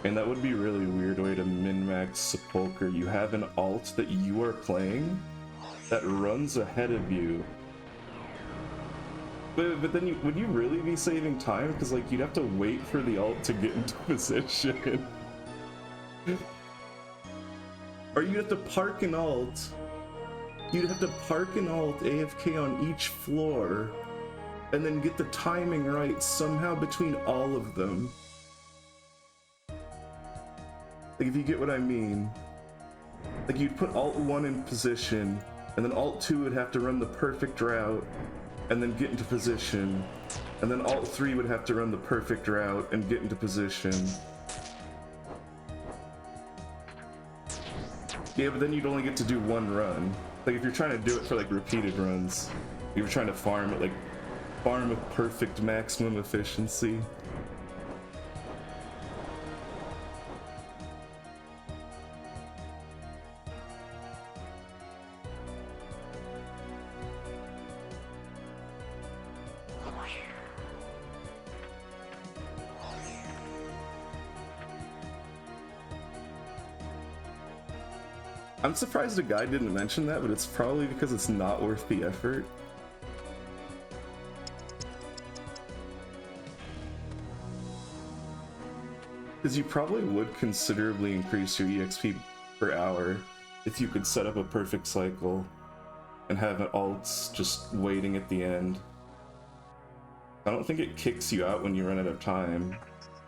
S1: And that would be a really weird way to min-max Sepulcher. You have an alt that you are playing that runs ahead of you. But then would you really be saving time? Because, like, you'd have to wait for the alt to get into position. Or you'd have to park an alt. You'd have to park an alt AFK on each floor and then get the timing right somehow between all of them. Like, if you get what I mean. Like, you'd put Alt 1 in position, and then Alt 2 would have to run the perfect route, and then get into position. And then Alt 3 would have to run the perfect route and get into position. Yeah, but then you'd only get to do one run. Like, if you're trying to do it for, like, repeated runs, if you're trying to farm it, like, farm with perfect maximum efficiency. I'm surprised the guy didn't mention that, but it's probably because it's not worth the effort. Because you probably would considerably increase your EXP per hour if you could set up a perfect cycle and have alts just waiting at the end. I don't think it kicks you out when you run out of time.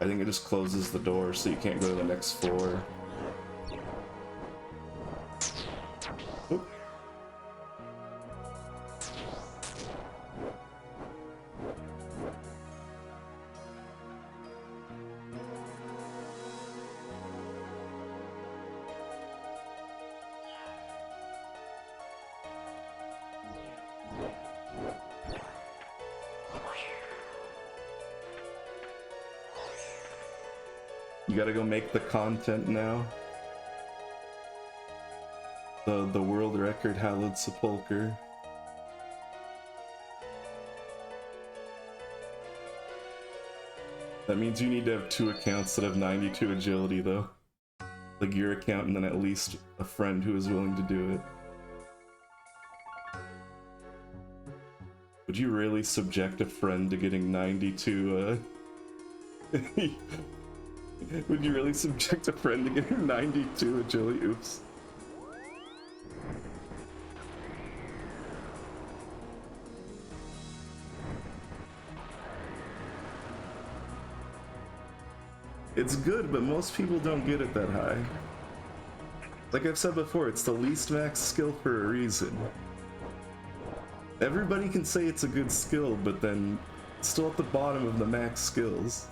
S1: I think it just closes the door so you can't go to the next floor. Oop. You gotta go make the content now. The world record Hallowed Sepulcher. That means you need to have 2 accounts that have 92 agility though. Like your account and then at least a friend who is willing to do it. Would you really subject a friend to getting 92 Would you really subject a friend to getting 92 agility? Oops. It's good, but most people don't get it that high. Like I've said before, it's the least max skill for a reason. Everybody can say it's a good skill, but then it's still at the bottom of the max skills.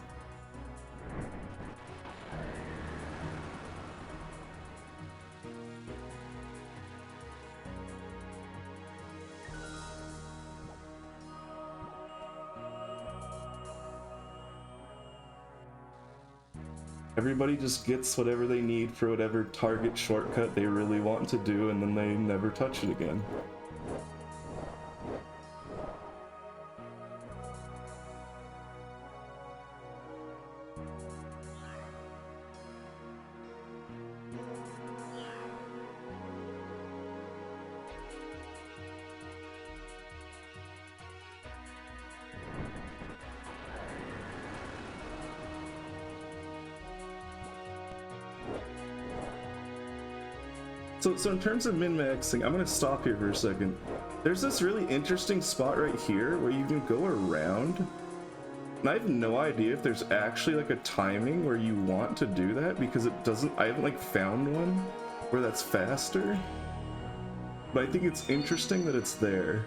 S1: Everybody just gets whatever they need for whatever target shortcut they really want to do, and then they never touch it again. So in terms of min-maxing, I'm gonna stop here for a second. There's this really interesting spot right here where you can go around, and I have no idea if there's actually like a timing where you want to do that, because it doesn't, I haven't like found one where that's faster, but I think it's interesting that it's there.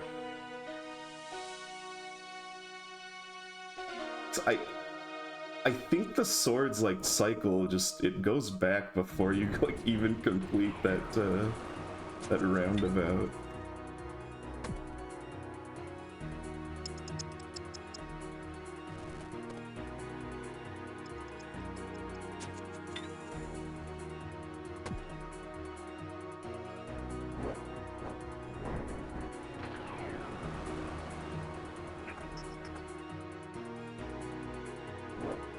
S1: So I think the sword's like cycle, just it goes back before you like even complete that that roundabout.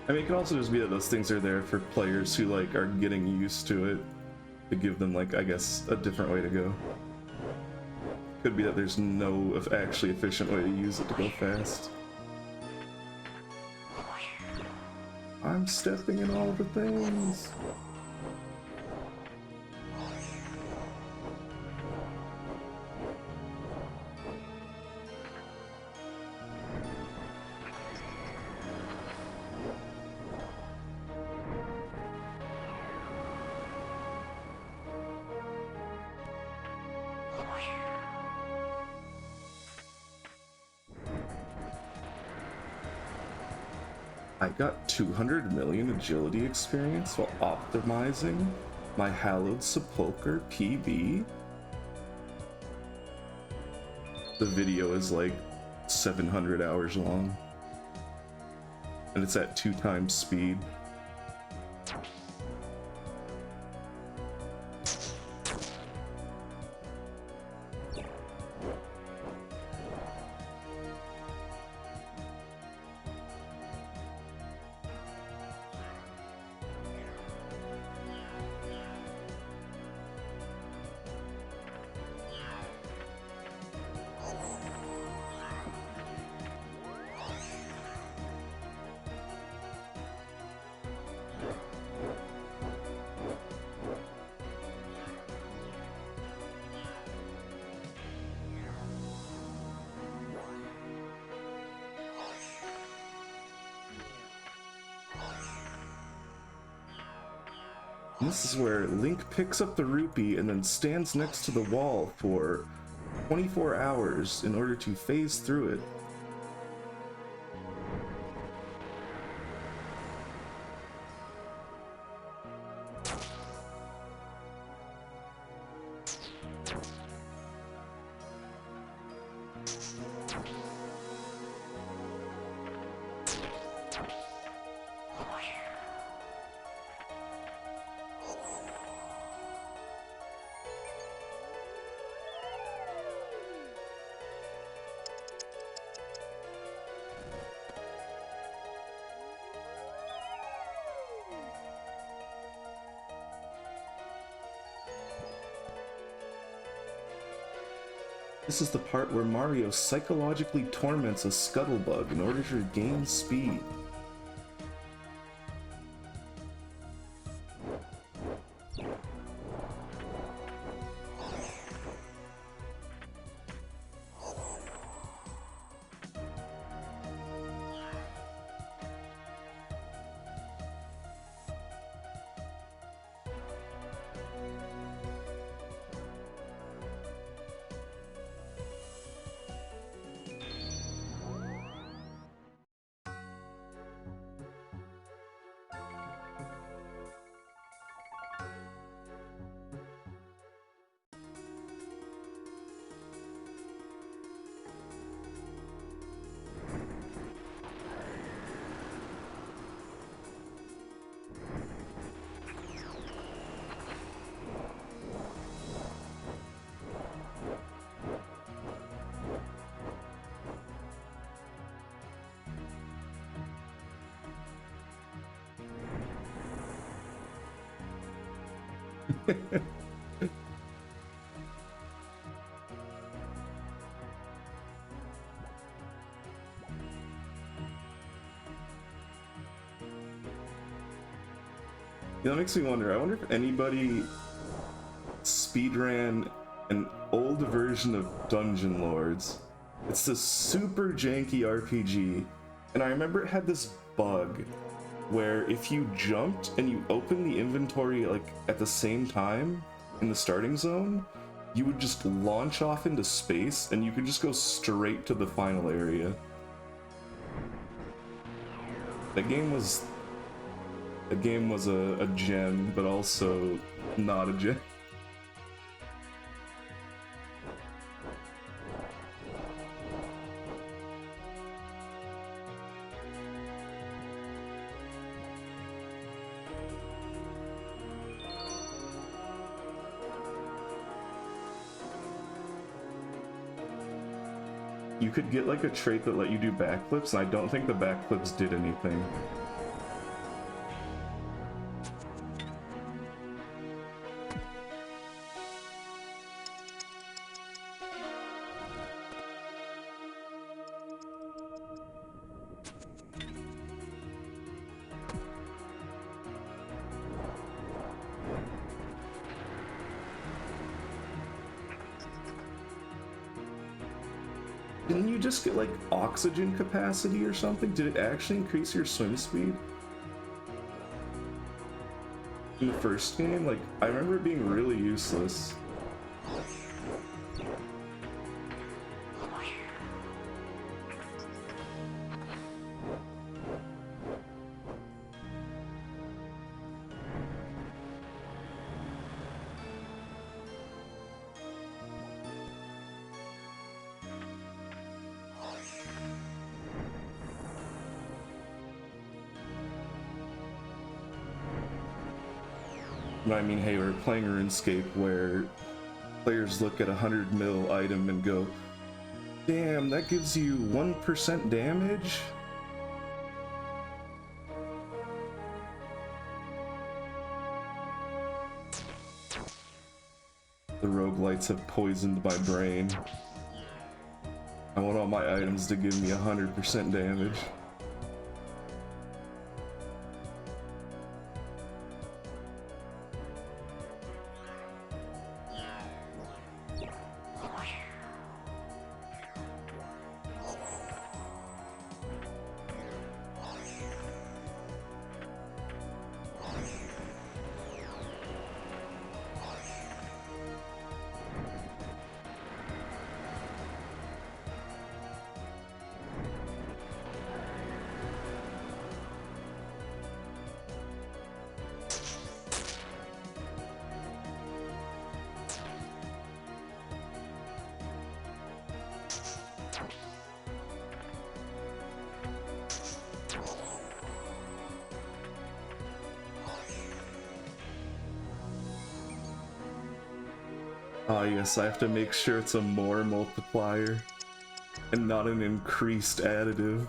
S1: I mean, it can also just be that those things are there for players who like are getting used to it, to give them like, I guess, a different way to go. Could be that there's no actually efficient way to use it to go fast. I'm stepping in all the things. I got 200 million agility experience while optimizing my Hallowed Sepulchre PB. The video is like 700 hours long, and it's at 2 times speed. This is where Link picks up the rupee and then stands next to the wall for 24 hours in order to phase through it. This is the part where Mario psychologically torments a scuttlebug in order to gain speed. That makes me wonder. I wonder if anybody speedran an old version of Dungeon Lords. It's this super janky RPG, and I remember it had this bug where if you jumped and you opened the inventory like at the same time in the starting zone, you would just launch off into space and you could just go straight to the final area. That game was a gem, but also not a gem. You could get like a trait that let you do backflips, and I don't think the backflips did anything. Didn't you just get like oxygen capacity or something? Did it actually increase your swim speed? In the first game? Like, I remember it being really useless. I mean, hey, we're playing RuneScape where players look at a 100 mil item and go, damn, that gives you 1% damage? The roguelites have poisoned my brain. I want all my items to give me 100% damage. Ah yes, I have to make sure it's a more multiplier and not an increased additive.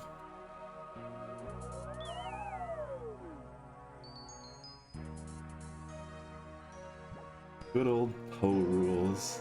S1: Good old Poe rules.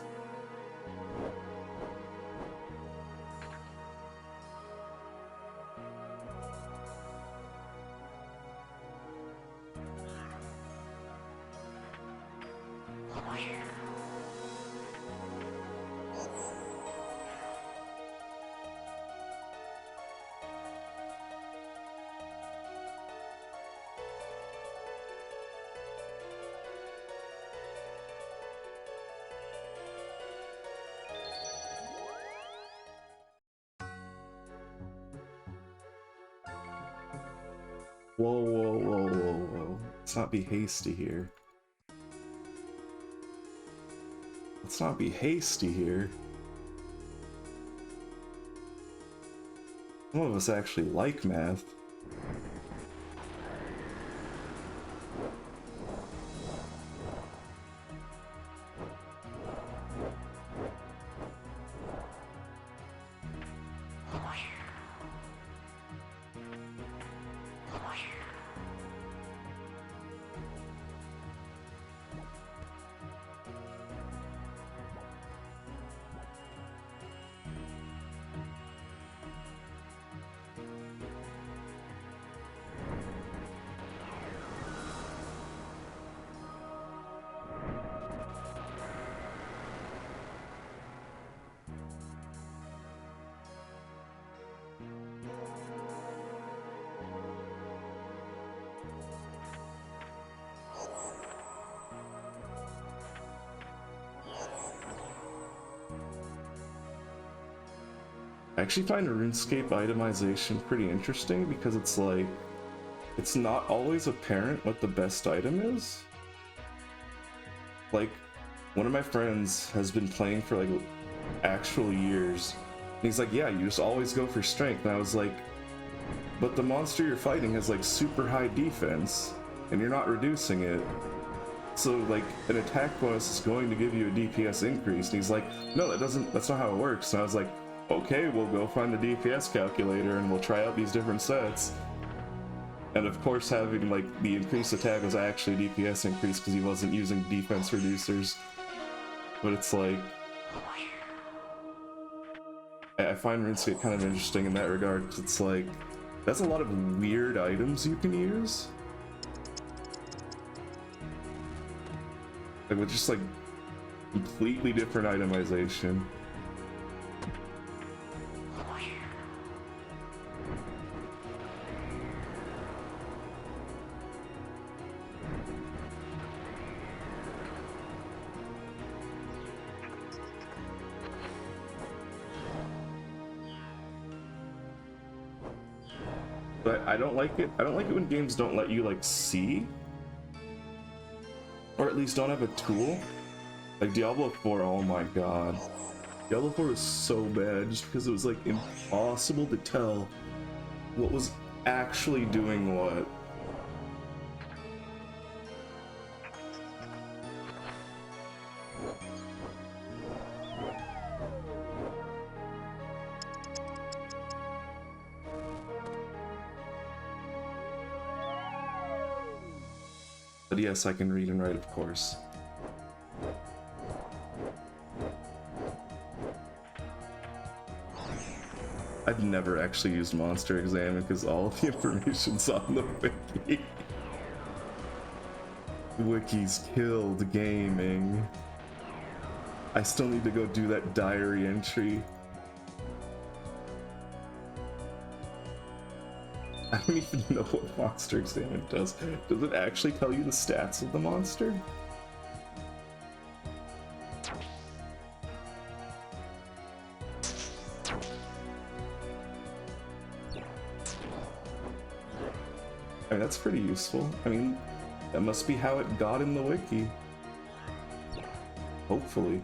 S1: Whoa, whoa, whoa, whoa, whoa. Let's not be hasty here. Let's not be hasty here. Some of us actually like math. I actually find RuneScape itemization pretty interesting because it's like, it's not always apparent what the best item is. Like, one of my friends has been playing for like actual years, and he's like, yeah, you just always go for strength. And I was like, but the monster you're fighting has like super high defense, and you're not reducing it. So like an attack bonus is going to give you a DPS increase. And he's like, no, that's not how it works. And I was like, okay, we'll go find the DPS calculator and we'll try out these different sets. And of course having like the increased attack was actually DPS increase because he wasn't using defense reducers. But it's like, I find RuneScape kind of interesting in that regard. It's like, that's a lot of weird items you can use. Like with just like completely different itemization. But I don't like it. I don't like it when games don't let you like see, or at least don't have a tool. Like Diablo 4, oh my god. Diablo 4 was so bad just because it was like impossible to tell what was actually doing what. But yes, I can read and write, of course. I've never actually used Monster Examine because all of the information's on the wiki. Wiki's killed gaming. I still need to go do that diary entry. I don't even know what Monster Examine does. Does it actually tell you the stats of the monster? I mean, that's pretty useful. I mean, that must be how it got in the wiki. Hopefully.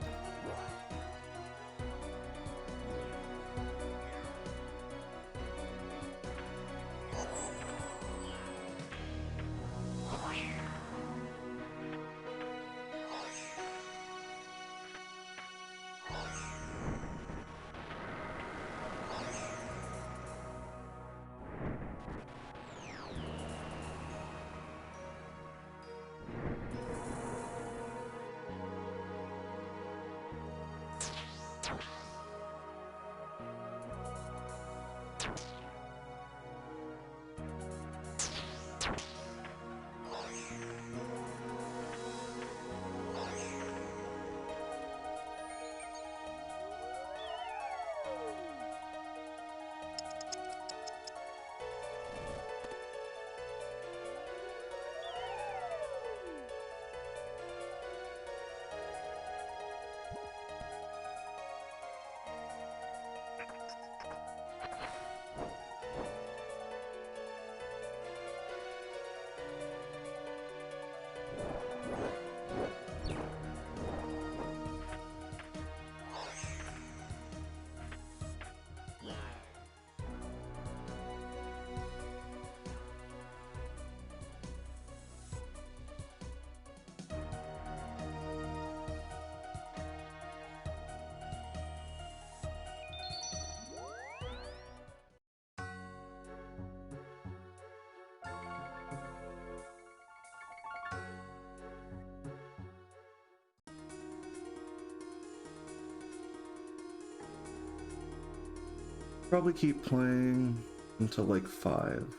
S1: Probably keep playing until like 5.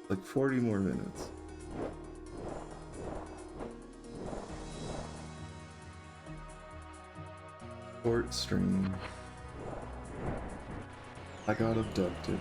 S1: Like 40 more minutes. Short stream. I got abducted.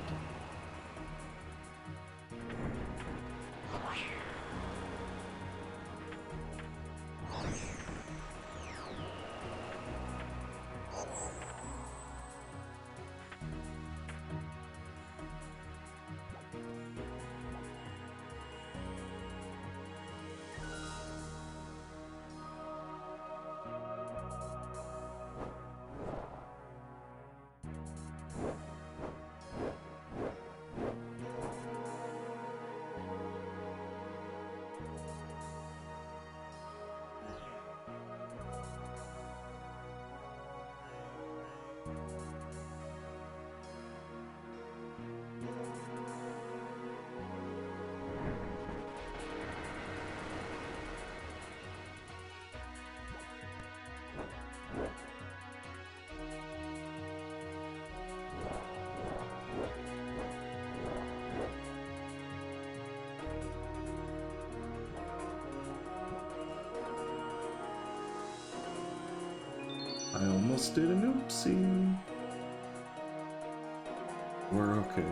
S1: I almost did an oopsie. We're okay.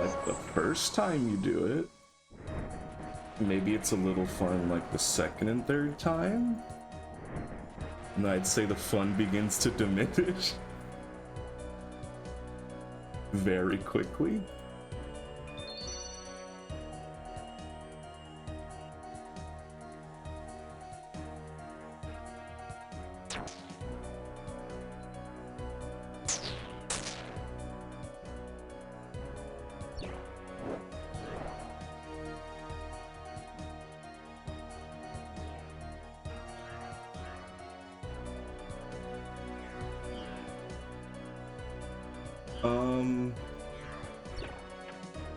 S1: Like the first time you do it, maybe it's a little fun like the second and third time, and I'd say the fun begins to diminish very quickly.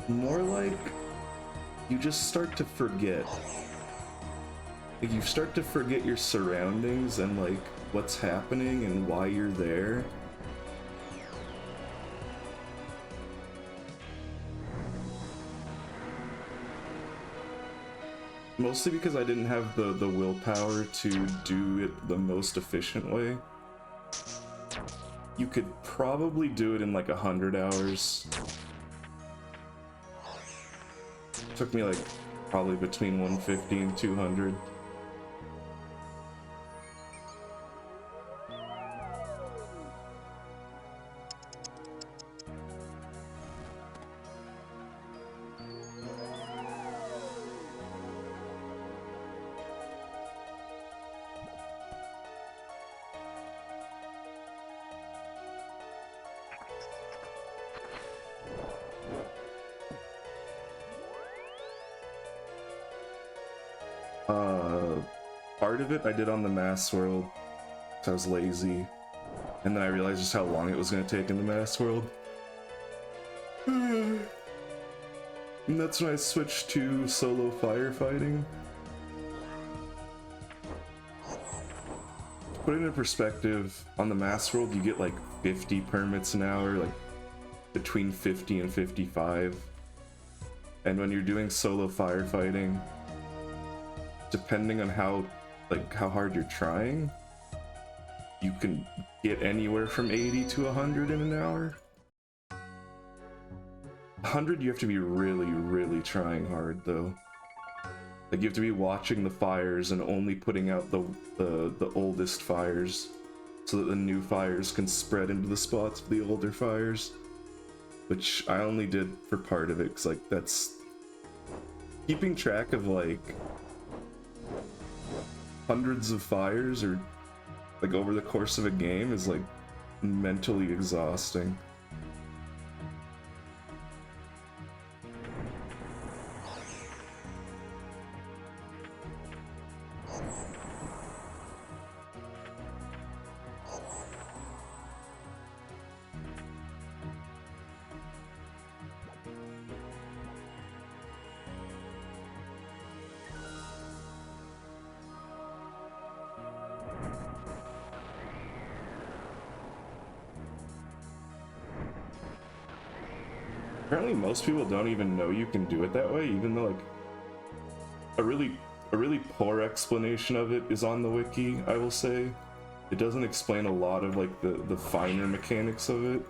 S1: More like you just start to forget. Like you start to forget your surroundings and like what's happening and why you're there. Mostly because I didn't have the willpower to do it the most efficient way. You could probably do it in like 100 hours. Took me like probably between 150 and 200. Part of it I did on the Mass World, so I was lazy, and then I realized just how long it was going to take in the Mass World. And that's when I switched to solo firefighting. To put it in perspective, on the Mass World you get like 50 permits an hour, like between 50 and 55. And when you're doing solo firefighting, depending on how hard you're trying, you can get anywhere from 80 to 100 in an hour. 100 you have to be really trying hard though. Like you have to be watching the fires and only putting out the oldest fires so that the new fires can spread into the spots of the older fires, which I only did for part of it because like that's keeping track of like hundreds of fires or like over the course of a game is like mentally exhausting. Apparently most people don't even know you can do it that way, even though like a really a really poor explanation of it is on the wiki, I will say. It doesn't explain a lot of like the finer mechanics of it.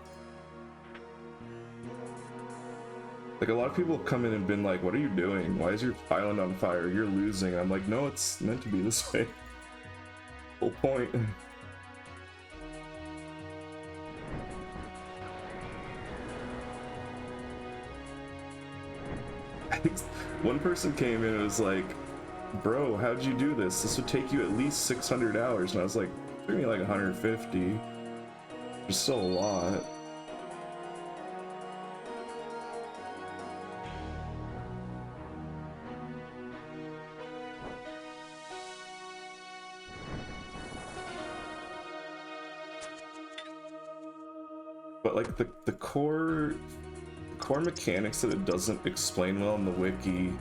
S1: Like, a lot of people have come in and been like, what are you doing? Why is your island on fire? You're losing. I'm like, no, it's meant to be this way. Whole point. I think one person came in and was like, bro, how'd you do this? This would take you at least 600 hours. And I was like, it took me like 150. Which is still a lot. But like the core mechanics that it doesn't explain well in the wiki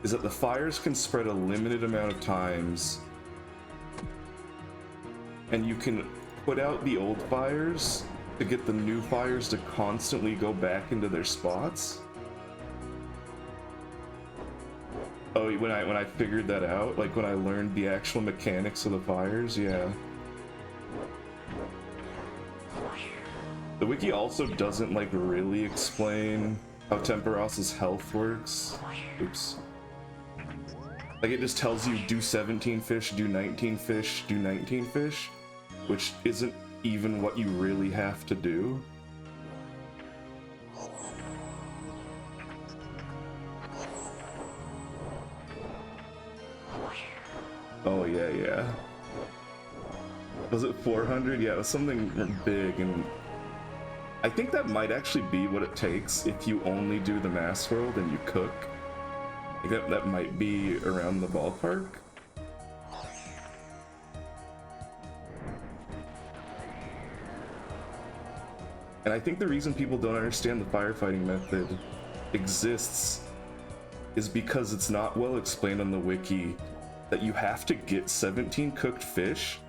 S1: is that the fires can spread a limited amount of times, and you can put out the old fires to get the new fires to constantly go back into their spots. Oh, when I figured that out, like when I learned the actual mechanics of the fires, yeah. The wiki also doesn't like really explain how Tempoross's health works. Oops. Like, it just tells you do 17 fish, do 19 fish, do 19 fish, which isn't even what you really have to do. Oh yeah, yeah. Was it 400? Yeah, it was something big, and I think that might actually be what it takes if you only do the mass world and you cook. Like that might be around the ballpark. And I think the reason people don't understand the firefighting method exists is because it's not well explained on the wiki that you have to get 17 cooked fish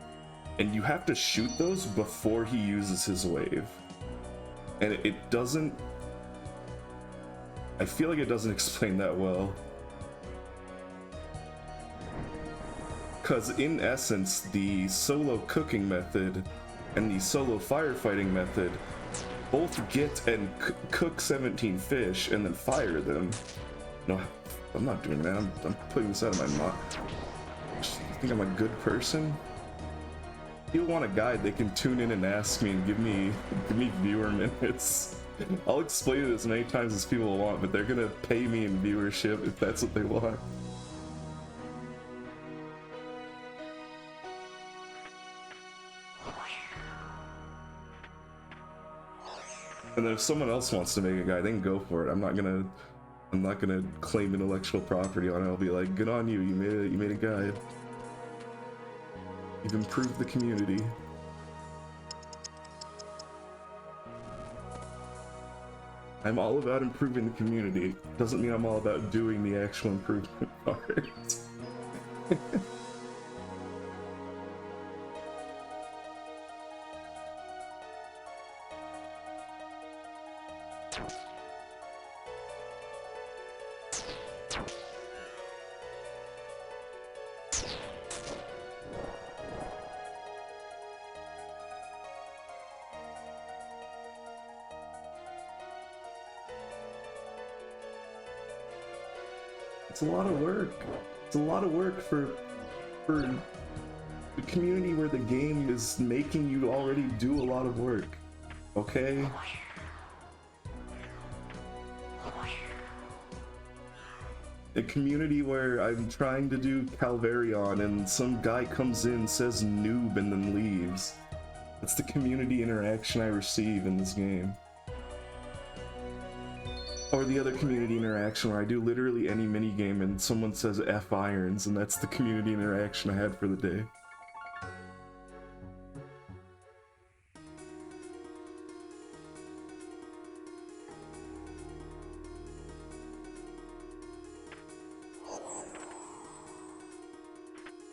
S1: and you have to shoot those before he uses his wave. And it doesn't... I feel like it doesn't explain that well. Because in essence, the solo cooking method and the solo firefighting method both get and cook 17 fish and then fire them. No, I'm not doing that. I'm putting this out of my mouth. You think I'm a good person? If you want a guide, they can tune in and ask me and give me viewer minutes. I'll explain it as many times as people want, but they're gonna pay me in viewership if that's what they want. And then if someone else wants to make a guide, they can go for it. I'm not gonna claim intellectual property on it. I'll be like, good on you. You made a guide. You've improved the community. I'm all about improving the community. Doesn't mean I'm all about doing the actual improvement part. It's a lot of work. It's a lot of work for the community where the game is making you already do a lot of work. Okay? A community where I'm trying to do Calvarion and some guy comes in, says noob, and then leaves. That's the community interaction I receive in this game. Or the other community interaction where I do literally any minigame and someone says F irons, and that's the community interaction I had for the day.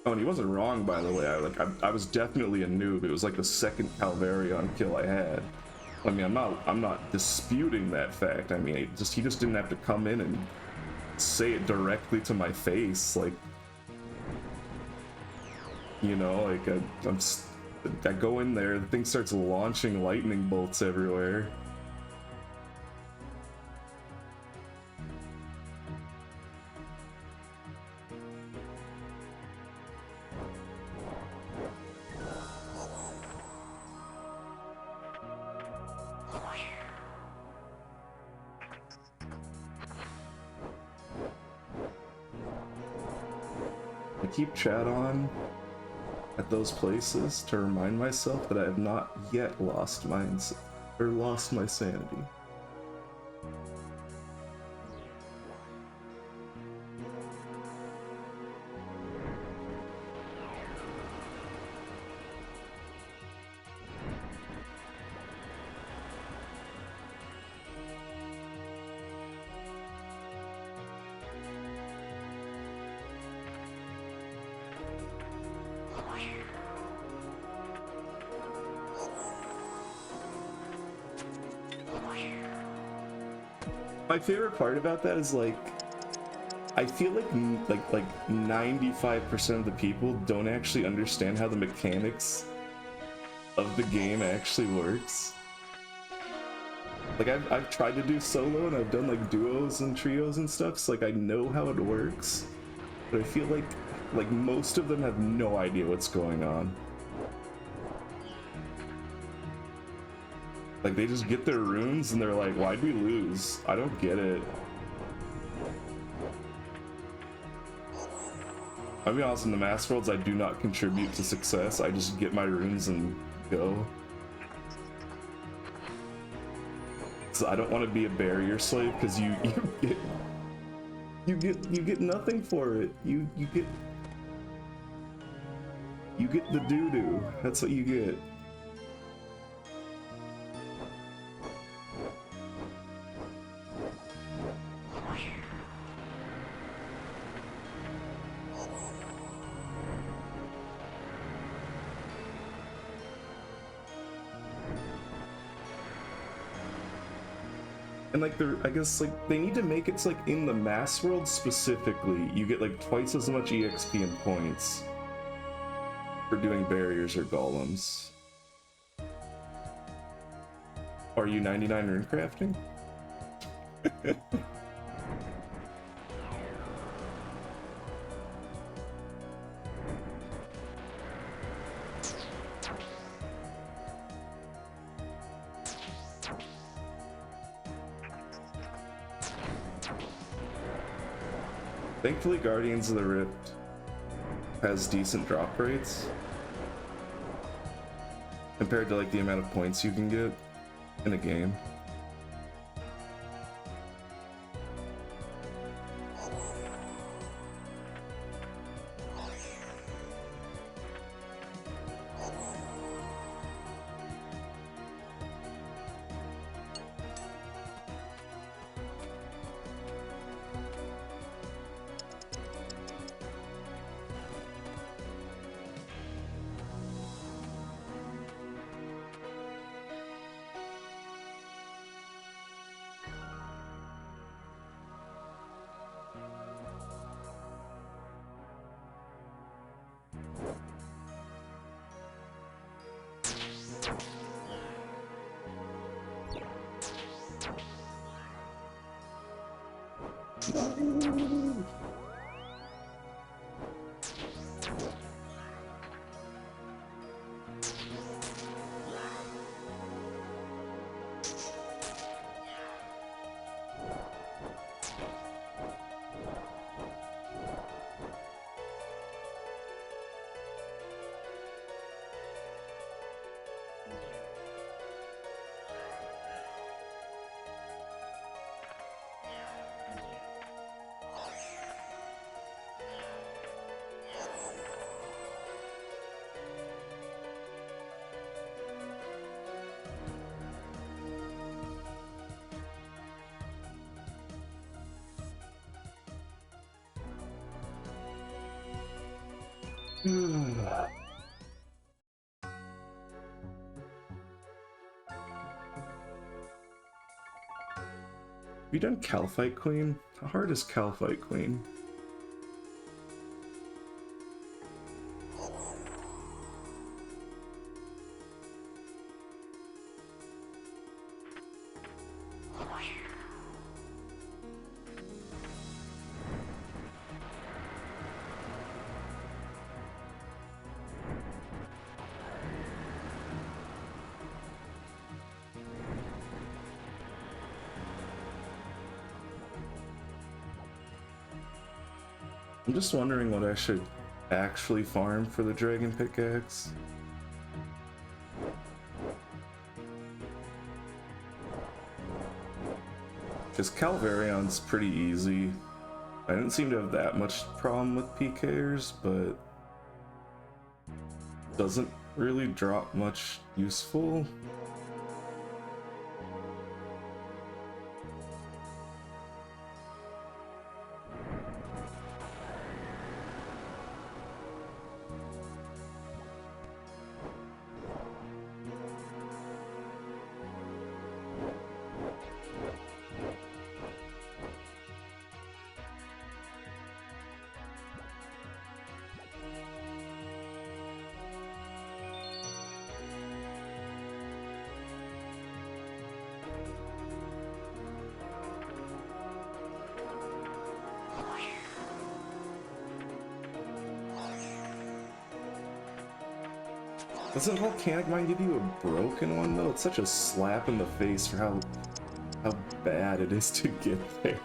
S1: Oh, and he wasn't wrong, by the way. I was definitely a noob. It was like the second Calvarion kill I had. I mean, I'm not disputing that fact. I mean, he just didn't have to come in and say it directly to my face, like, you know, like I go in there, the thing starts launching lightning bolts everywhere. I keep chat on at those places to remind myself that I have not yet lost my sanity. My favorite part about that is, like, I feel like 95% of the people don't actually understand how the mechanics of the game actually works. Like, I've tried to do solo and I've done like duos and trios and stuff, so like I know how it works, but I feel like most of them have no idea what's going on. Like, they just get their runes and they're like, why'd we lose? I don't get it. I'll be honest, in the Mass Worlds, I do not contribute to success. I just get my runes and go. So I don't want to be a barrier slave, because you get nothing for it. You get the doo-doo. That's what you get. And like, I guess like they need to make it so, like, in the Mass World specifically, you get like twice as much EXP and points for doing barriers or golems. Are you 99 rune crafting? Thankfully, Guardians of the Rift has decent drop rates compared to like the amount of points you can get in a game. Have you done Calphite Queen? How hard is Calphite Queen? I'm just wondering what I should actually farm for the Dragon Pickaxe. Because Calvarion's pretty easy. I didn't seem to have that much problem with PKers, but doesn't really drop much useful. Doesn't Volcanic Mine give you a broken one though? It's such a slap in the face for how bad it is to get there.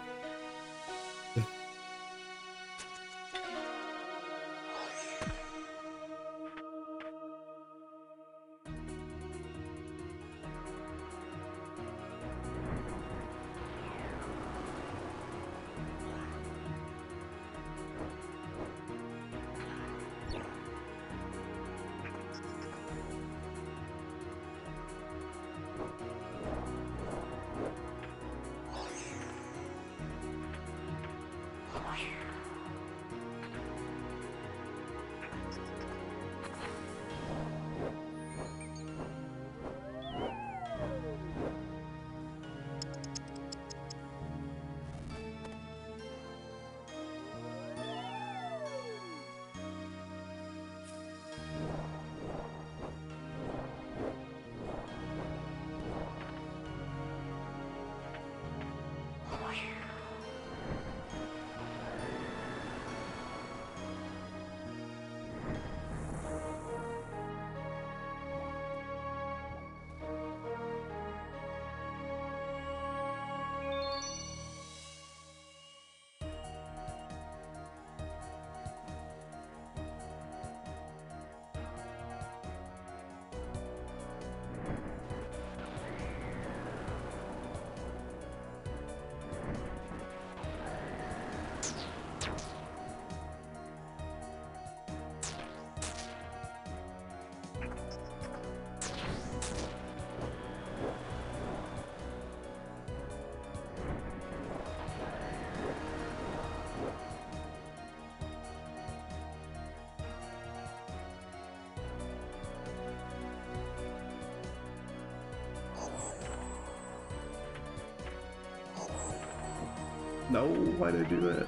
S1: No, why did I do that?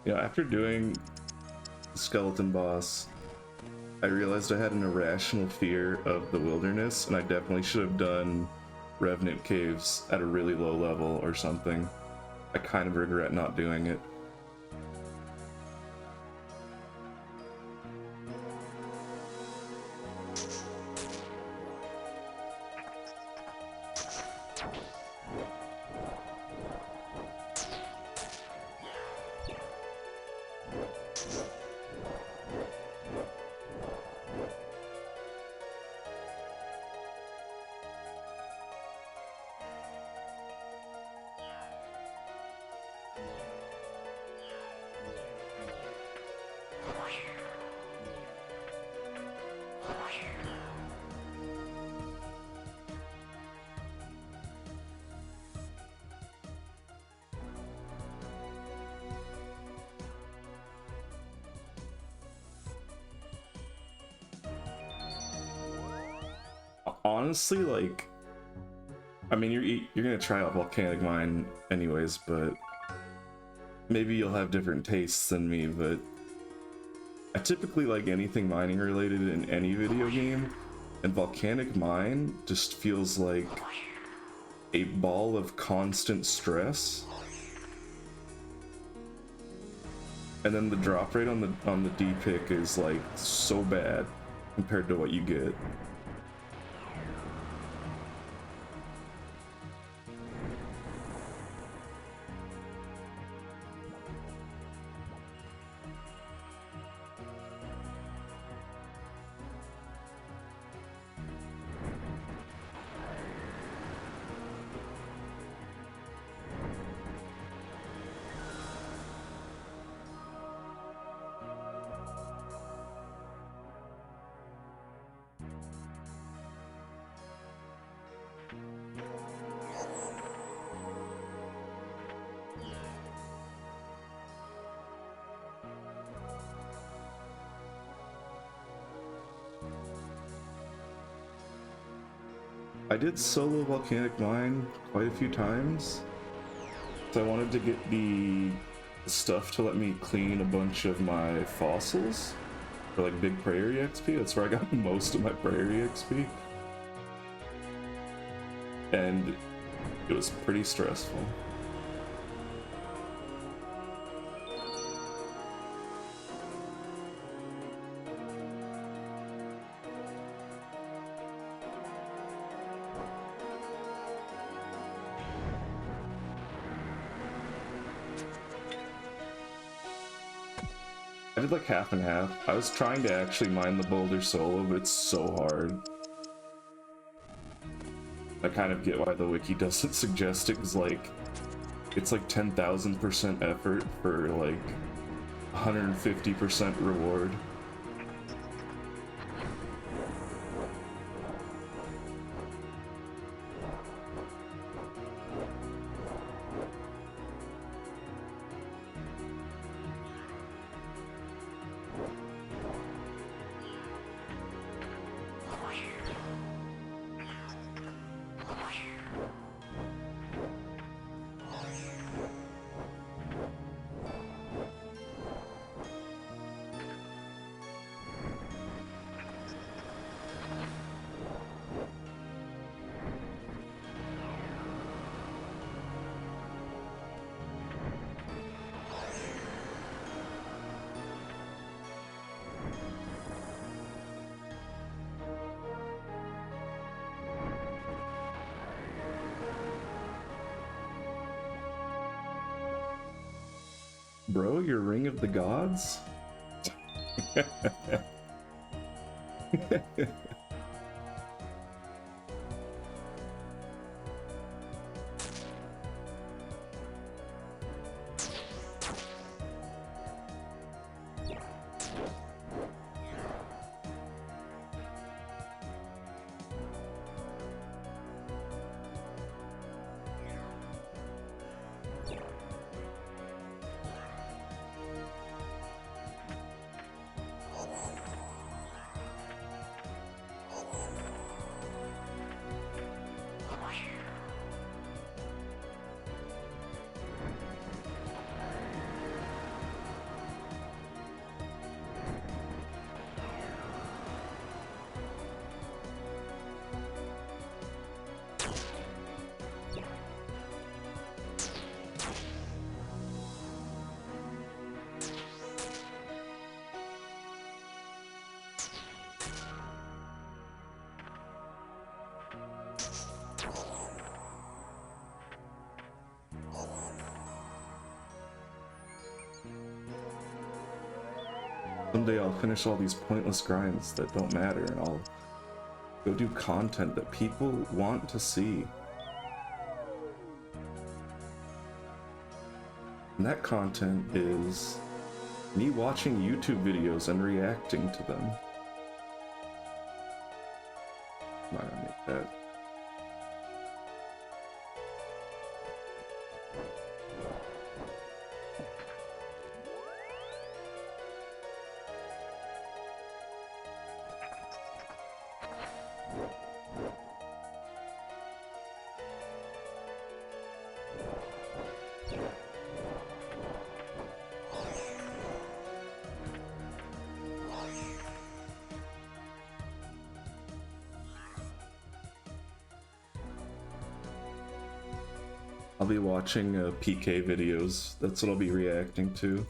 S1: Yeah, after doing the skeleton boss, I realized I had an irrational fear of the wilderness, and I definitely should have done Revenant Caves at a really low level or something. I kind of regret not doing it. honestly, like, I mean, you're gonna try out volcanic mine anyways, but maybe you'll have different tastes than me, but I typically like anything mining related in any video game, and volcanic mine just feels like a ball of constant stress. And then the drop rate on the D pick is like so bad compared to what you get. I did solo volcanic mine quite a few times, so I wanted to get the stuff to let me clean a bunch of my fossils for like big prairie XP. That's where I got most of my prairie XP, and it was pretty stressful. I did like half and half. I was trying to actually mine the boulder solo, but it's so hard. I kind of get why the wiki doesn't suggest it, because like, it's like 10,000% effort for like 150% reward. Bro, your ring of the gods? Someday I'll finish all these pointless grinds that don't matter, and I'll go do content that people want to see. And that content is me watching YouTube videos and reacting to them. I'm not gonna make that. I'll be watching PK videos. That's what I'll be reacting to.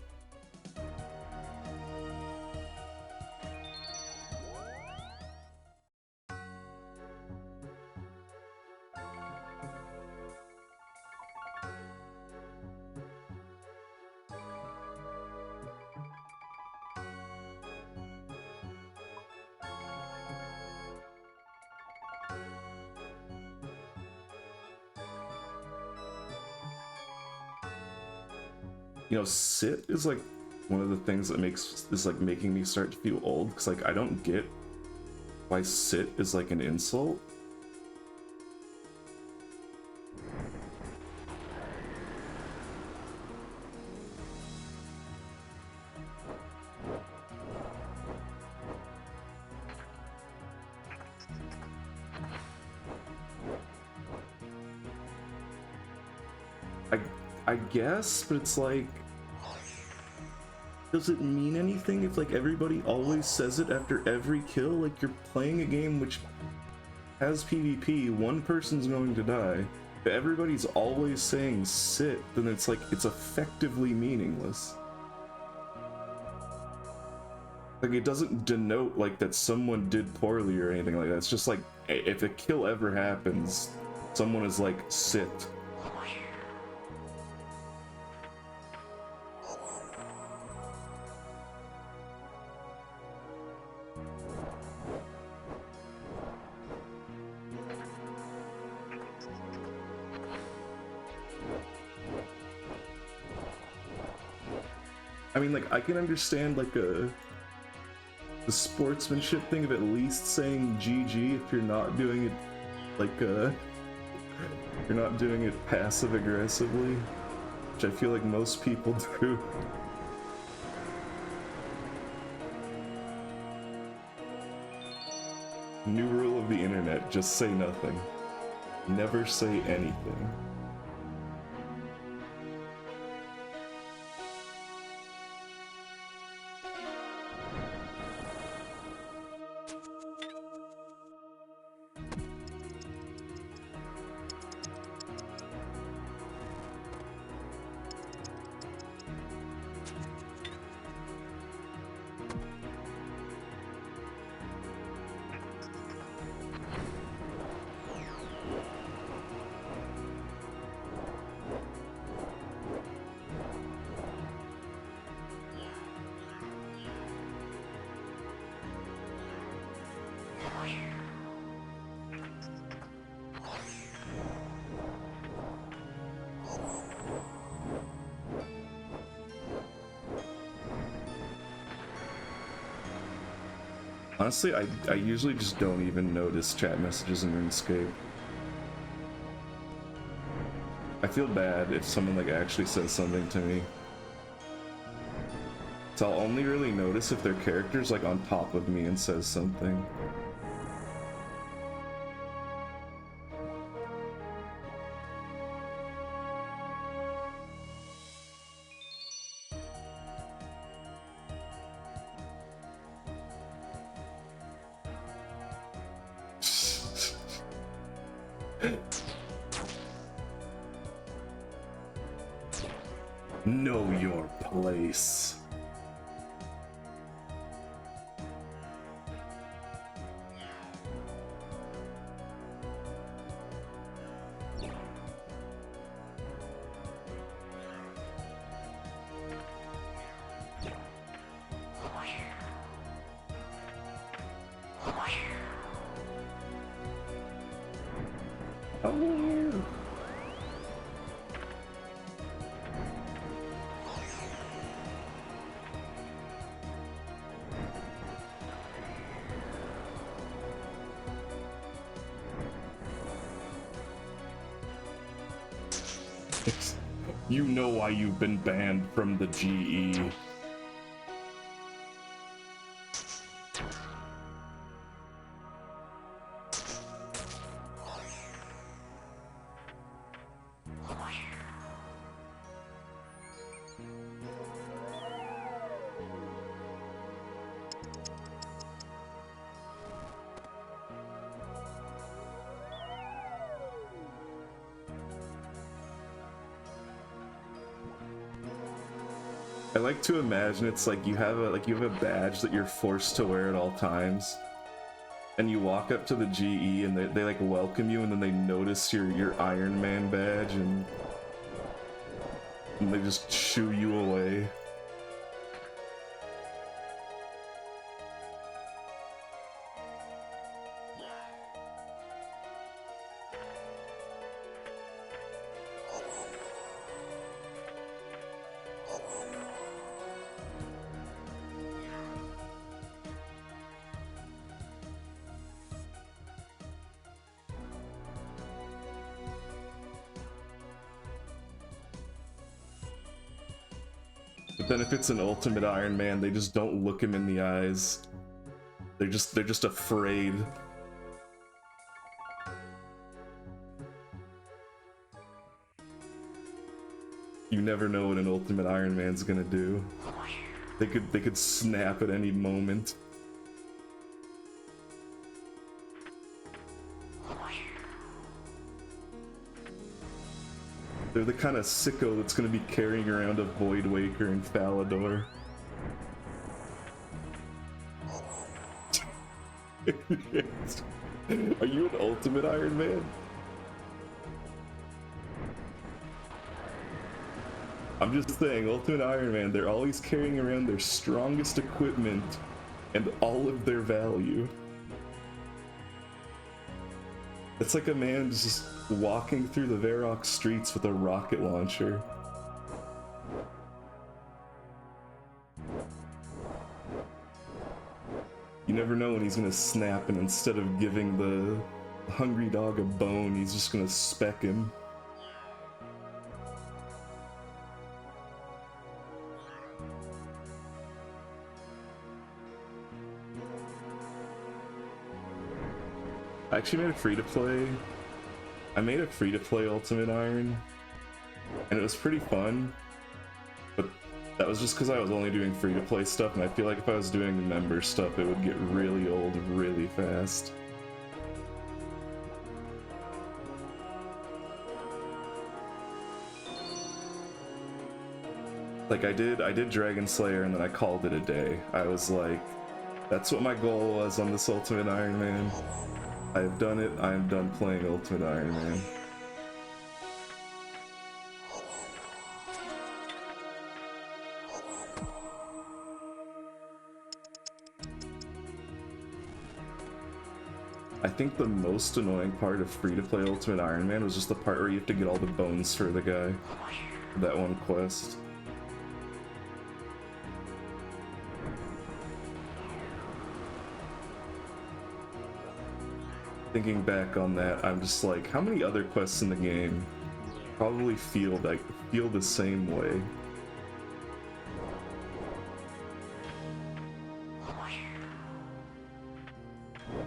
S1: You know, sit is like one of the things that is like making me start to feel old, because like I don't get why sit is like an insult. I guess, but it's like, does it mean anything if like everybody always says it after every kill? Like, you're playing a game which has PvP, one person's going to die, but everybody's always saying sit, then it's like, it's effectively meaningless. Like, it doesn't denote like that someone did poorly or anything like that. It's just like, if a kill ever happens, someone is like, sit. I mean, like, I can understand, like, the sportsmanship thing of at least saying GG if you're not doing it, like, you're not doing it passive-aggressively, which I feel like most people do. New rule of the internet, just say nothing. Never say anything. Honestly, I usually just don't even notice chat messages in RuneScape. I feel bad if someone like actually says something to me. So I'll only really notice if their character's like on top of me and says something. Know your place. You know why you've been banned from the GE. I like to imagine it's like you have a badge that you're forced to wear at all times, and you walk up to the GE and they like welcome you, and then they notice your Iron Man badge and they just shoo you away. But then if it's an Ultimate Iron Man, they just don't look him in the eyes. They're just afraid. You never know what an Ultimate Iron Man's gonna do. They could snap at any moment. They're the kind of sicko that's gonna be carrying around a Void Waker and Falador. Are you an Ultimate Iron Man? I'm just saying, Ultimate Iron Man, they're always carrying around their strongest equipment and all of their value. It's like a man just walking through the Varrock streets with a rocket launcher. You never know when he's gonna snap, and instead of giving the hungry dog a bone, he's just gonna speck him. I actually made a free-to-play. I made a free-to-play Ultimate Iron, and it was pretty fun, but that was just because I was only doing free-to-play stuff, and I feel like if I was doing member stuff, it would get really old really fast. Like, I did Dragon Slayer, and then I called it a day. I was like, that's what my goal was on this Ultimate Iron Man. I have done it. I am done playing Ultimate Iron Man. I think the most annoying part of free-to-play Ultimate Iron Man was just the part where you have to get all the bones for the guy. That one quest. Thinking back on that, I'm just like, how many other quests in the game probably feel the same way?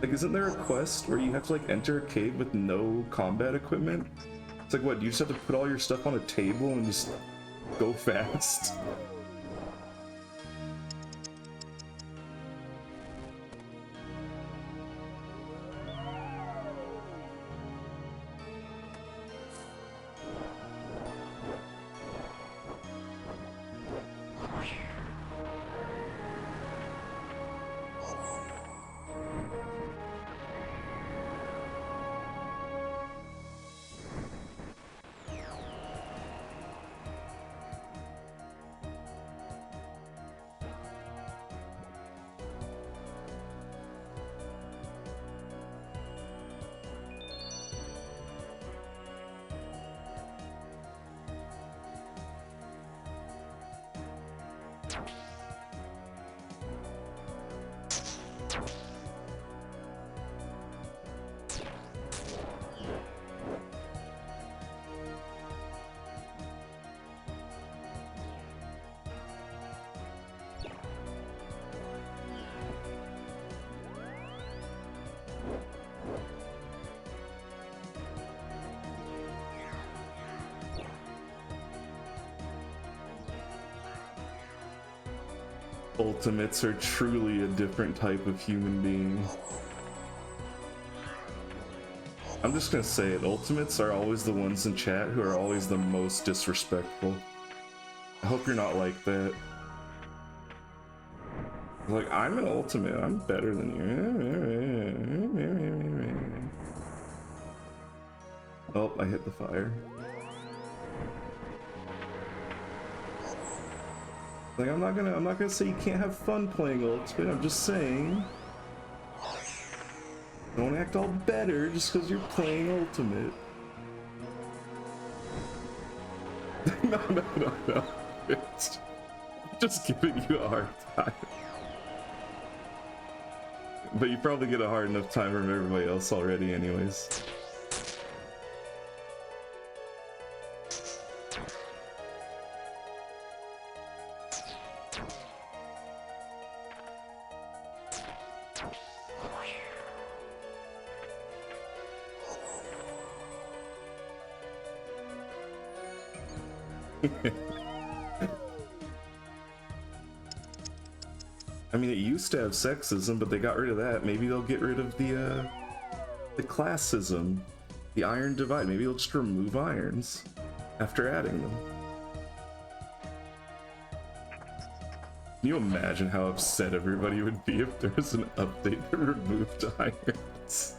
S1: Like, isn't there a quest where you have to like enter a cave with no combat equipment? It's like, what, you just have to put all your stuff on a table and just go fast? Ultimates are truly a different type of human being. I'm just gonna say it, Ultimates are always the ones in chat who are always the most disrespectful. I hope you're not like that. Like, I'm an ultimate, I'm better than you. Oh, I hit the fire. Like, I'm not gonna say you can't have fun playing ultimate, I'm just saying don't act all better just because you're playing ultimate. No. It's just giving you a hard time. But you probably get a hard enough time from everybody else already anyways. I mean, it used to have sexism, but they got rid of that. Maybe they'll get rid of the classism, the iron divide. Maybe they'll just remove irons after adding them. Can you imagine how upset everybody would be if there was an update that removed irons?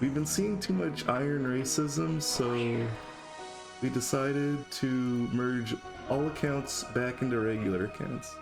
S1: We've been seeing too much iron racism, so we decided to merge all accounts back into regular accounts.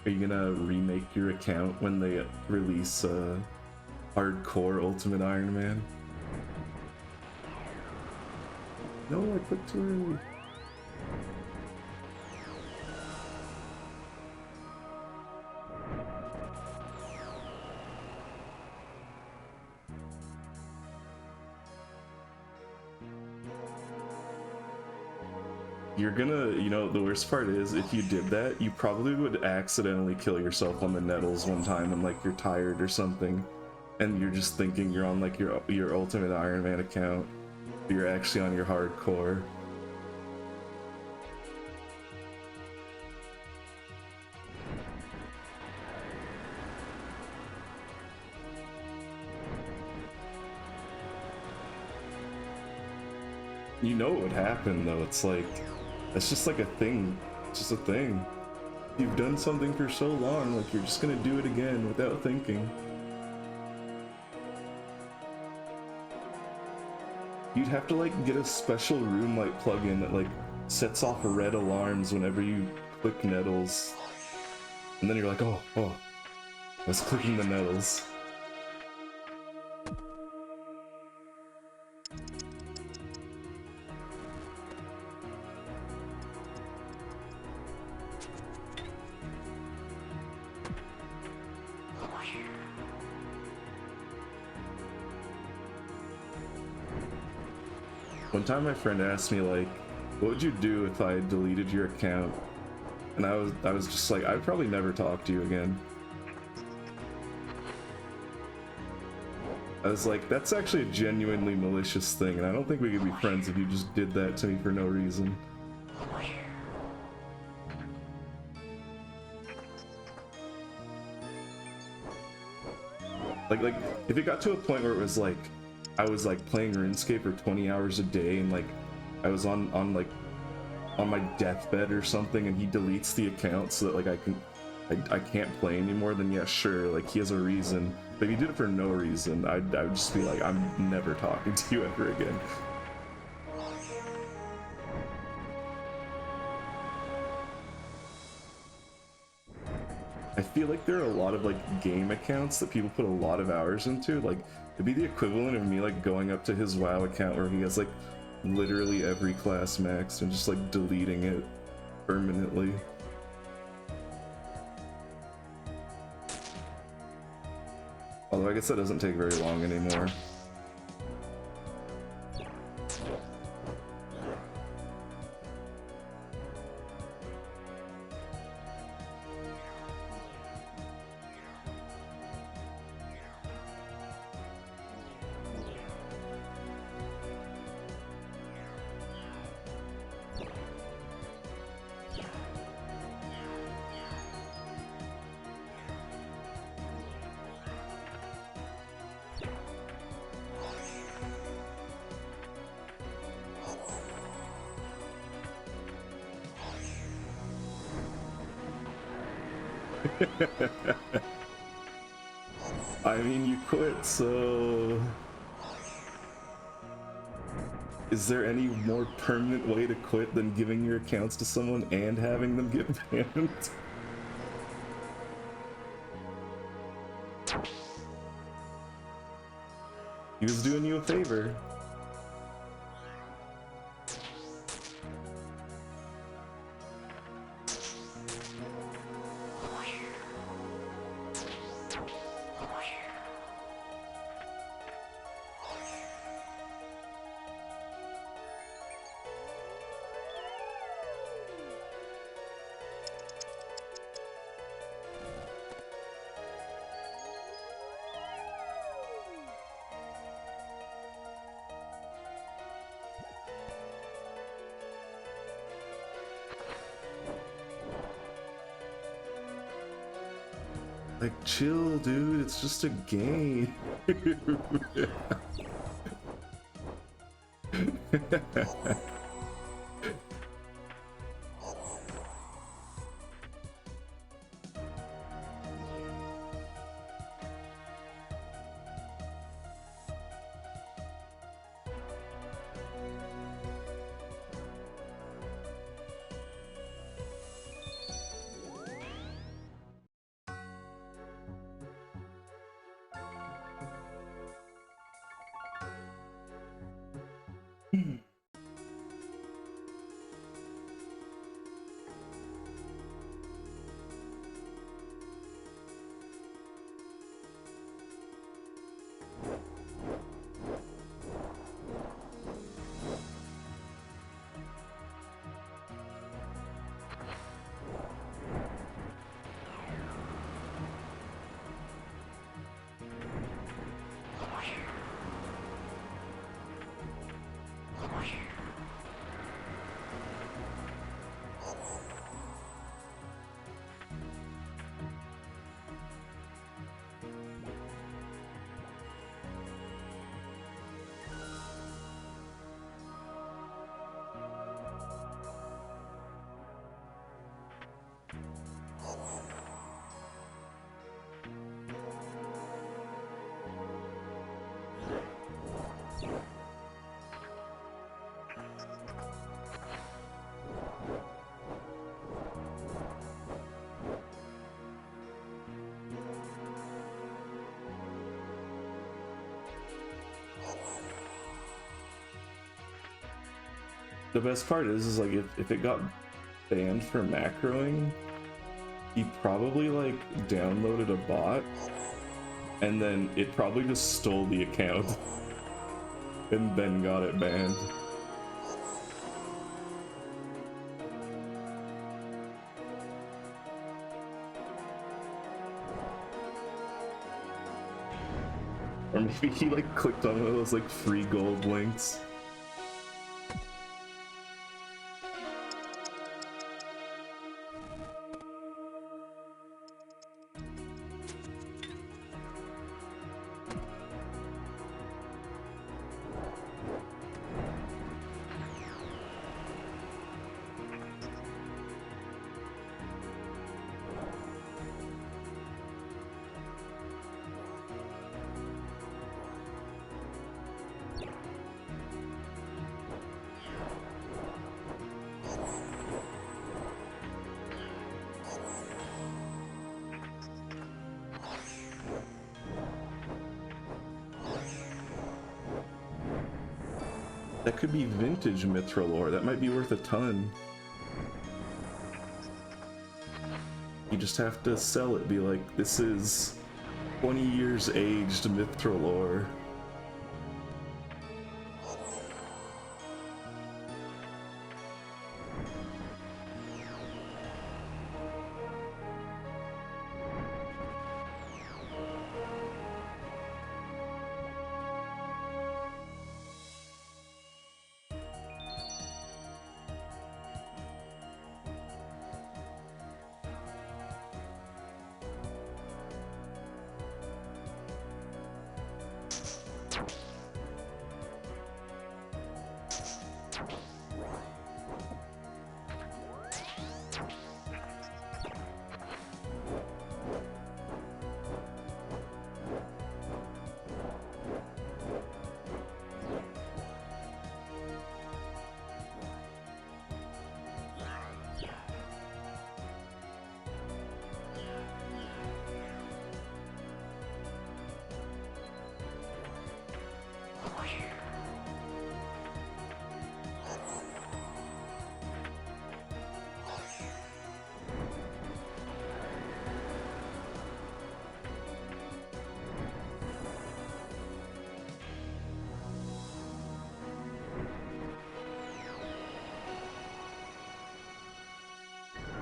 S1: Are you gonna remake your account when they release Hardcore Ultimate Iron Man? No, I clicked too early. You're gonna, you know, the worst part is if you did that, you probably would accidentally kill yourself on the nettles one time and like you're tired or something, and you're just thinking you're on like your Ultimate Iron Man account, but you're actually on your hardcore. You know what would happen though, it's like, it's just like a thing, it's just a thing. You've done something for so long, like you're just gonna do it again without thinking. You'd have to like get a special room light plugin that like sets off red alarms whenever you click nettles. And then you're like, oh, I was clicking the nettles. One time my friend asked me like, what would you do if I deleted your account? And I was just like, I'd probably never talk to you again. I was like, that's actually a genuinely malicious thing, and I don't think we could be friends if you just did that to me for no reason. Like if it got to a point where it was like, I was like playing RuneScape for 20 hours a day and like I was on my deathbed or something and he deletes the account so that like I can't play anymore, then yeah, sure, like he has a reason. But if he did it for no reason, I would just be like, I'm never talking to you ever again. I feel like there are a lot of like game accounts that people put a lot of hours into. Like it'd be the equivalent of me like going up to his WoW account where he has like literally every class maxed and just like deleting it permanently. Although I guess that doesn't take very long anymore. I mean, you quit, so... Is there any more permanent way to quit than giving your accounts to someone and having them get banned? He was doing you a favor. Like, chill, dude, it's just a game. The best part is like if it got banned for macroing, he probably like downloaded a bot and then it probably just stole the account and then got it banned. Or maybe he like clicked on one of those like free gold links. That could be vintage mithril ore. That might be worth a ton. You just have to sell it. Be like, this is 20 years aged mithril ore.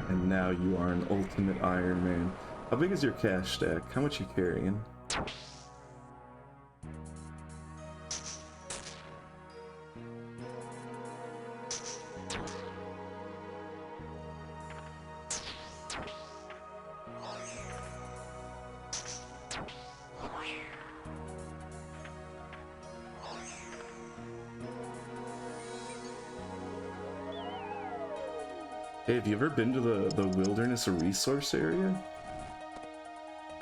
S1: And now you are an ultimate Iron Man. How big is your cash stack? How much you carrying? Hey, have you ever been to the wilderness resource area?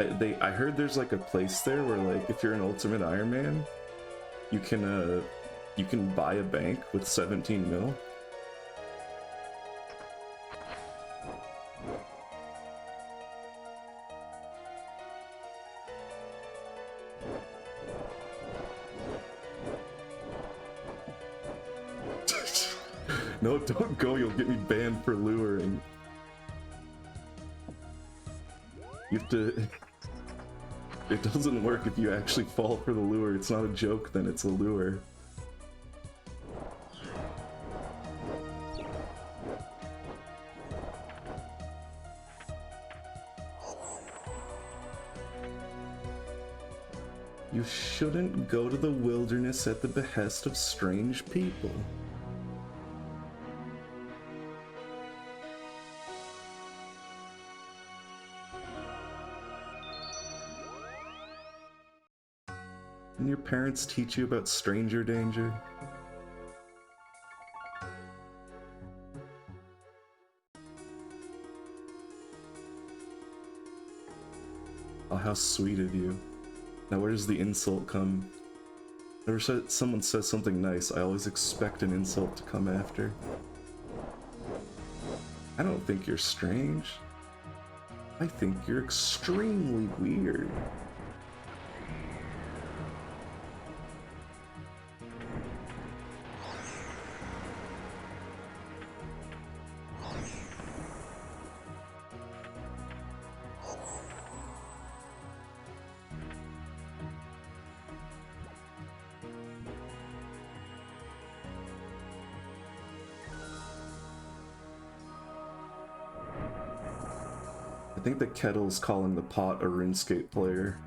S1: I heard there's like a place there where like if you're an ultimate Iron Man, you can buy a bank with 17 mil. No, don't go, you'll get me banned for luring. You have to... It doesn't work if you actually fall for the lure. It's not a joke, then it's a lure. You shouldn't go to the wilderness at the behest of strange people. Didn't your parents teach you about stranger danger? Oh, how sweet of you. Now where does the insult come? Whenever someone says something nice, I always expect an insult to come after. I don't think you're strange. I think you're extremely weird. I think the kettle's calling the pot a RuneScape player.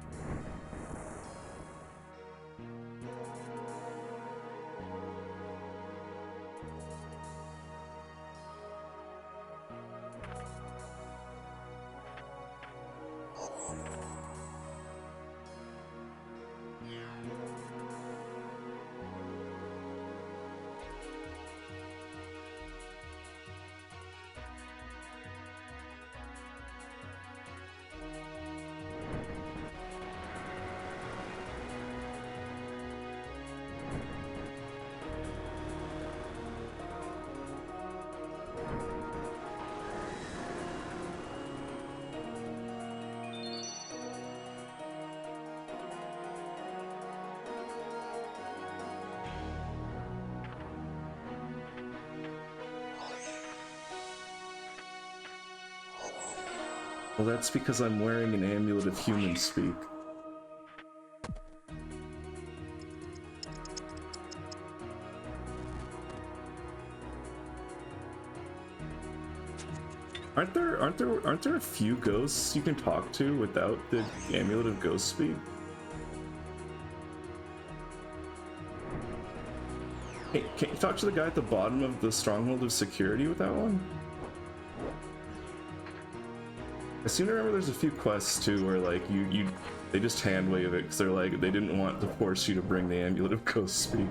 S1: Well, that's because I'm wearing an amulet of human speak. Aren't there a few ghosts you can talk to without the amulet of ghost speak? Hey, can't you talk to the guy at the bottom of the stronghold of security with that one? I seem to remember there's a few quests too where like they just hand wave it because they're like they didn't want to force you to bring the amulet of ghost speak.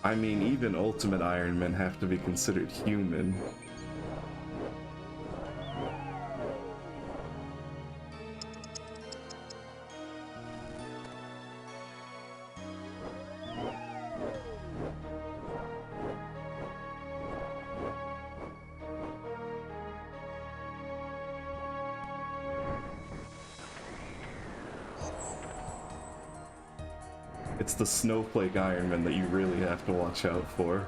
S1: I mean, even Ultimate Iron Men have to be considered human. It's the Snowflake Iron Man that you really have to watch out for.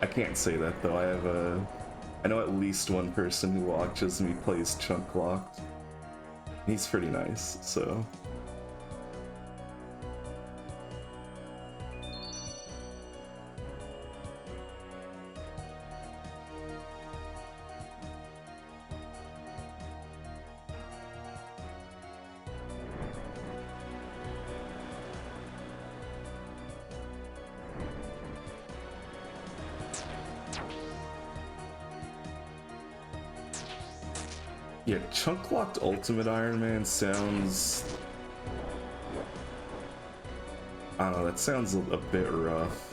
S1: I can't say that though. I know at least one person who watches me plays Chunk Locked. He's pretty nice, so. Yeah, Chunk Locked Ultimate Iron Man sounds... I don't know, that sounds a bit rough.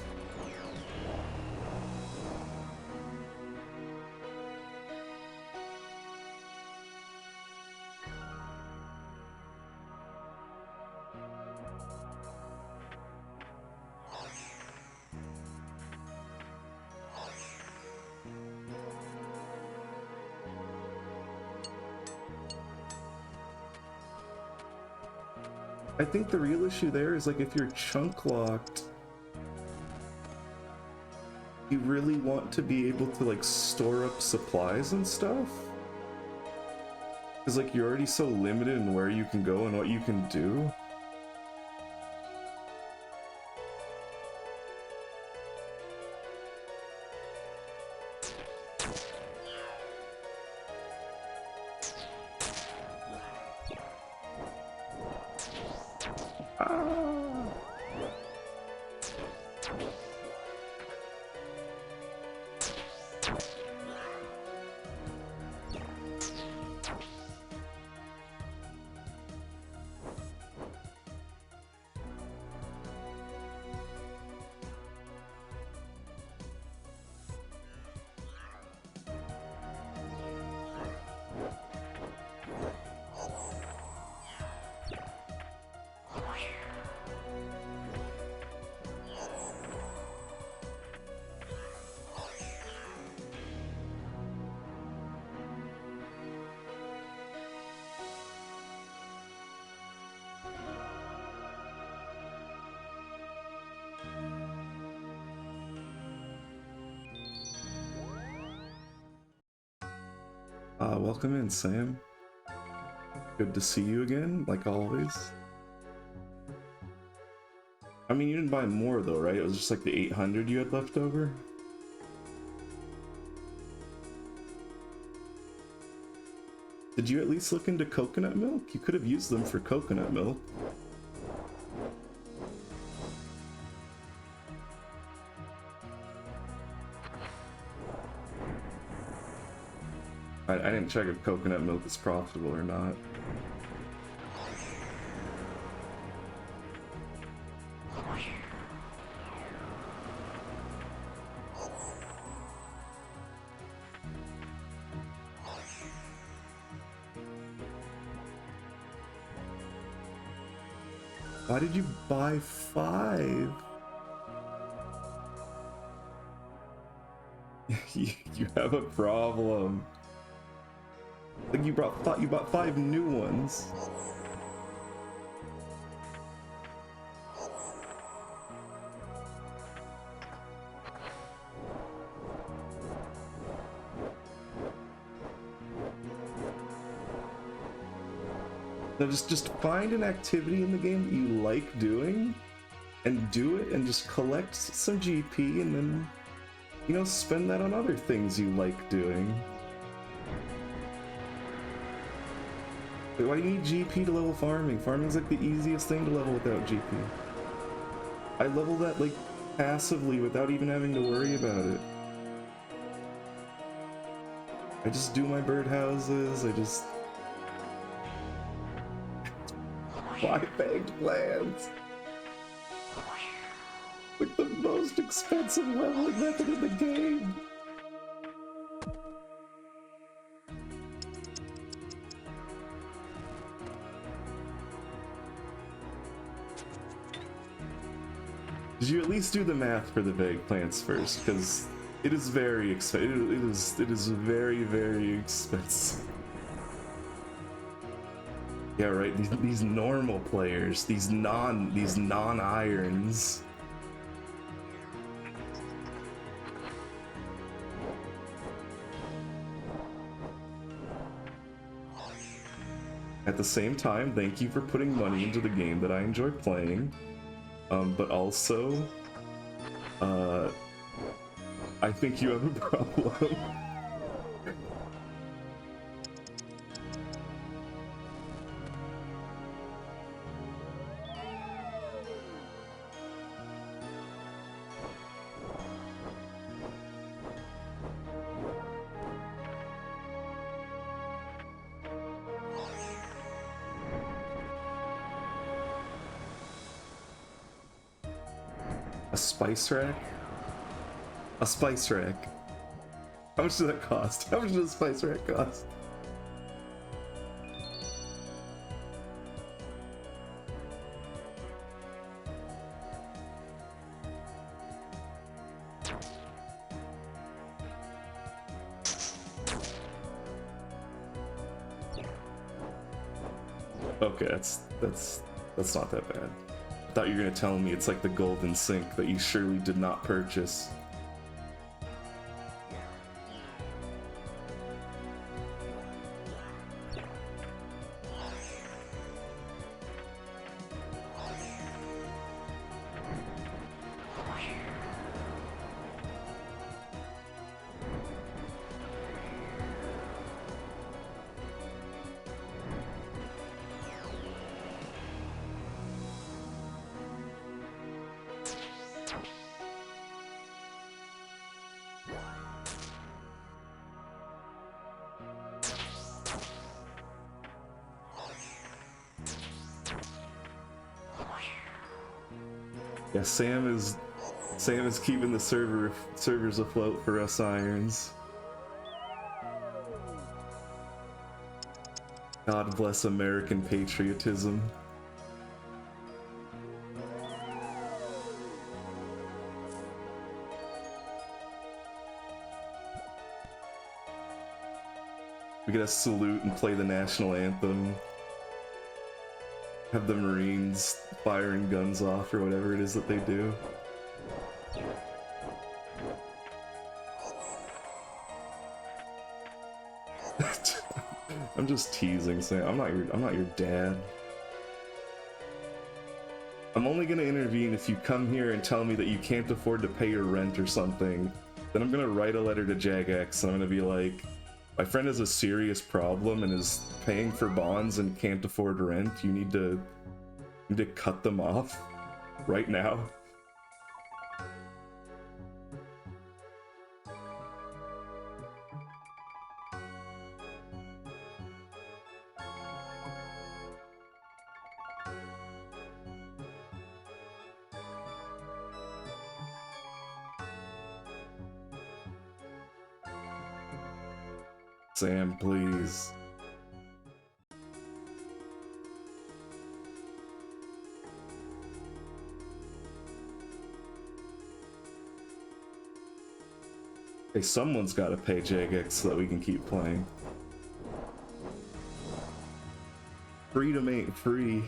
S1: I think the real issue there is like if you're chunk locked, you really want to be able to like store up supplies and stuff. Because like you're already so limited in where you can go and what you can do. Welcome in, Sam. Good to see you again, like always. I mean, you didn't buy more though, right? It was just like the 800 you had left over? Did you at least look into coconut milk? You could have used them for coconut milk. I didn't check if coconut milk is profitable or not. Why did you buy 5? You have a problem. Like you bought 5 new ones. So just find an activity in the game that you like doing and do it and just collect some GP and then, you know, spend that on other things you like doing. But why do you need GP to level farming? Farming's like the easiest thing to level without GP. I level that like passively without even having to worry about it. I just do my birdhouses, I just buy bagged lands. Like the most expensive leveling method in the game. Did you at least do the math for the vague plants first? Because it is very expensive. It is very, very expensive. Yeah, right. These normal players, these non-irons. At the same time, thank you for putting money into the game that I enjoy playing. But also, I think you have a problem. A spice rack? A spice rack. How much does that cost? How much does a spice rack cost? Okay, that's not that bad. I thought you were gonna tell me it's like the golden sink that you surely did not purchase. Yeah, Sam is keeping the servers afloat for us irons. God bless American patriotism. We gotta salute and play the national anthem. Have the Marines firing guns off or whatever it is that they do. I'm just teasing, Sam. I'm not your dad. I'm only gonna intervene if you come here and tell me that you can't afford to pay your rent or something. Then I'm gonna write a letter to Jagex and I'm gonna be like, my friend has a serious problem and is paying for bonds and can't afford rent. You need to cut them off right now. Sam, please. Hey, someone's got to pay Jagex so that we can keep playing. Freedom ain't free.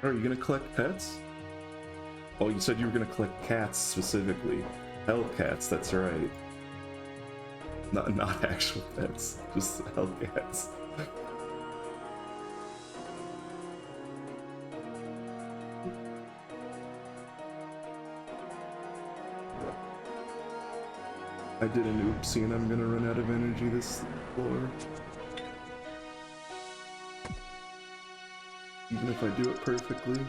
S1: Are you gonna collect pets? Oh, you said you were gonna collect cats specifically. Hellcats, that's right. Not actual pets, just Hellcats. I did an oopsie and I'm gonna run out of energy this floor. Even if I do it perfectly.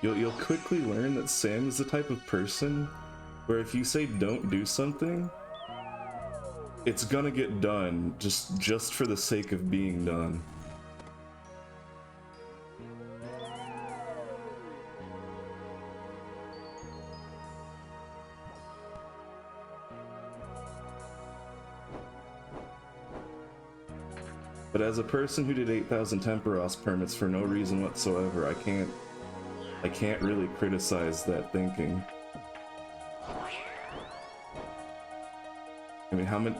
S1: You'll quickly learn that Sam is the type of person where if you say don't do something, it's gonna get done just for the sake of being done. But as a person who did 8,000 Tempoross permits for no reason whatsoever, I can't really criticize that thinking. I mean, how many...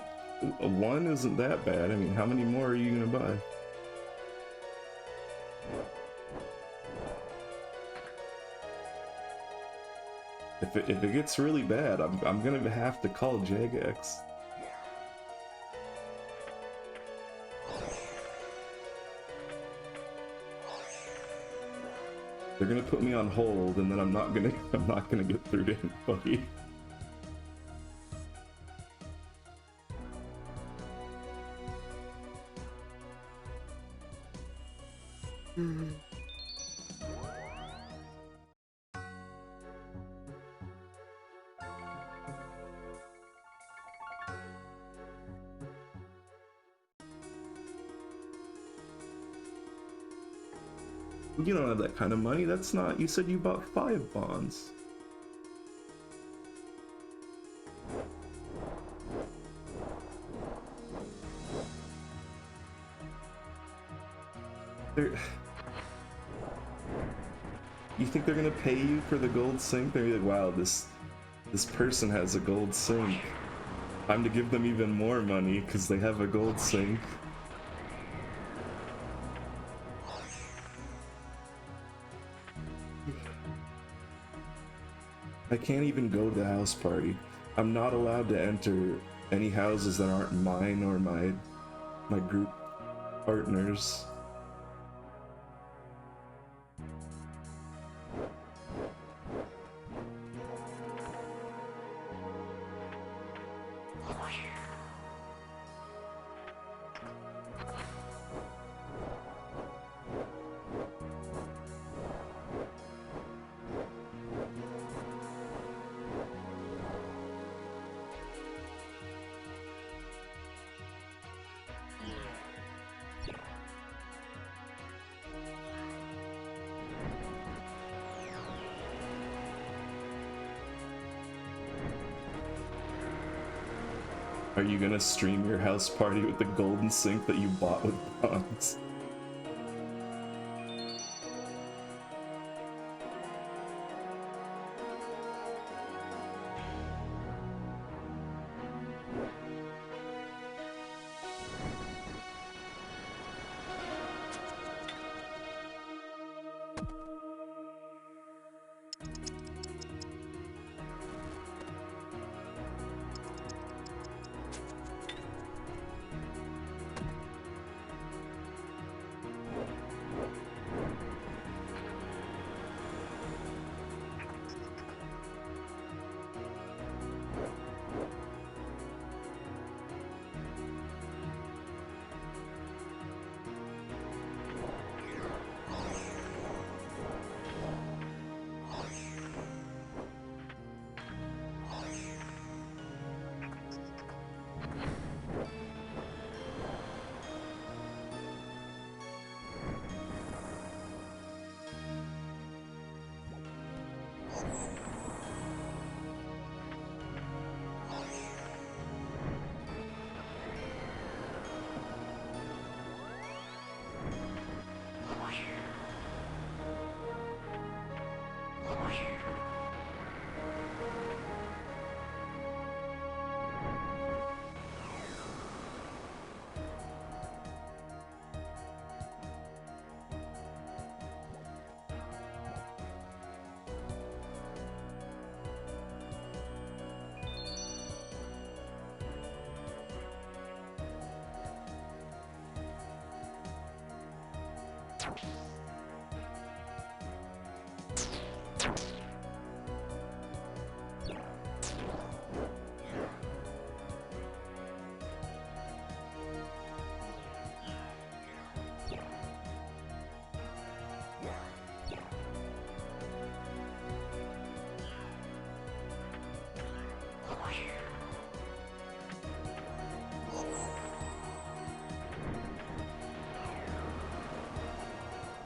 S1: One isn't that bad. I mean, how many more are you gonna buy? If it gets really bad, I'm gonna have to call Jagex. They're gonna put me on hold, and then I'm not gonna get through to anybody. You don't have that kind of money. That's not. You said you bought 5 bonds. You think they're gonna pay you for the gold sink? They're like, wow, this person has a gold sink. Time to give them even more money because they have a gold sink. I can't even go to the house party. I'm not allowed to enter any houses that aren't mine or my group partners. Are you gonna stream your house party with the golden sink that you bought with bonds?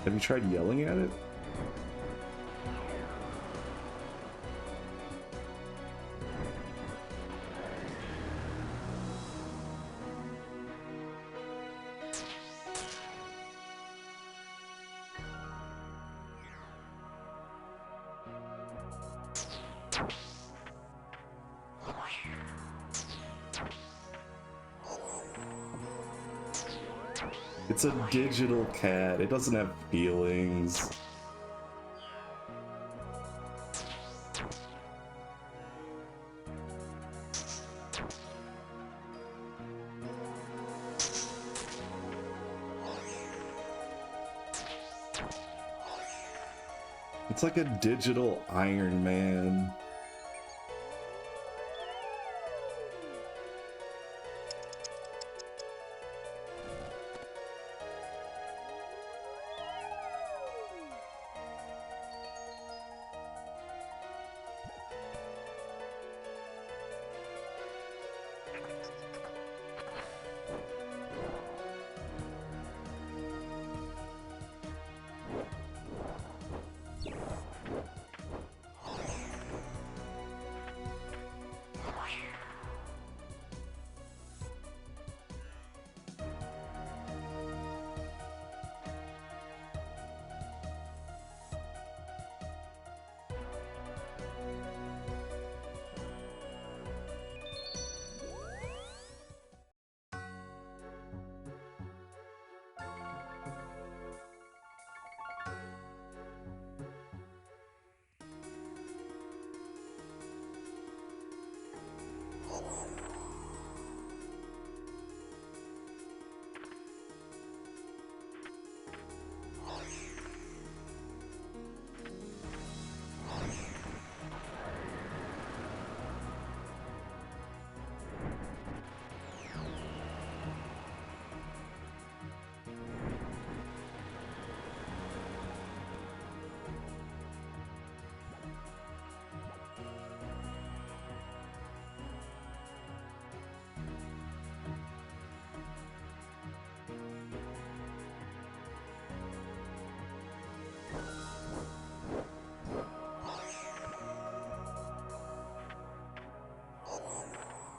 S1: Have you tried yelling at it? It's a digital cat. It doesn't have feelings. It's like a digital Iron Man.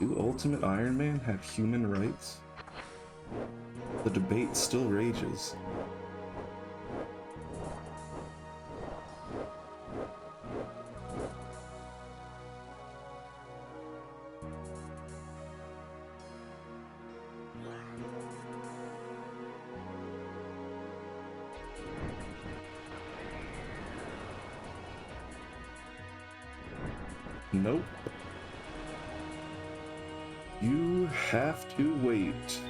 S1: Do Ultimate Iron Man have human rights? The debate still rages. Nope. You have to wait.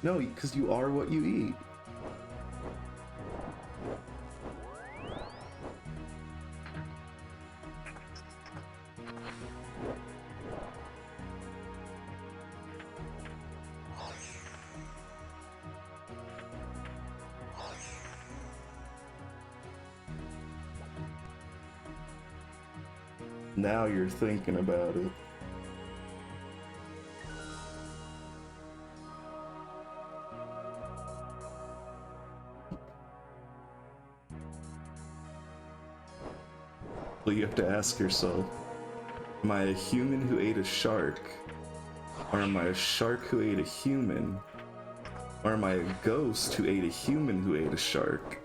S1: No, because you are what you eat. Now you're thinking about it. Well, you have to ask yourself, am I a human who ate a shark? Or am I a shark who ate a human? Or am I a ghost who ate a human who ate a shark?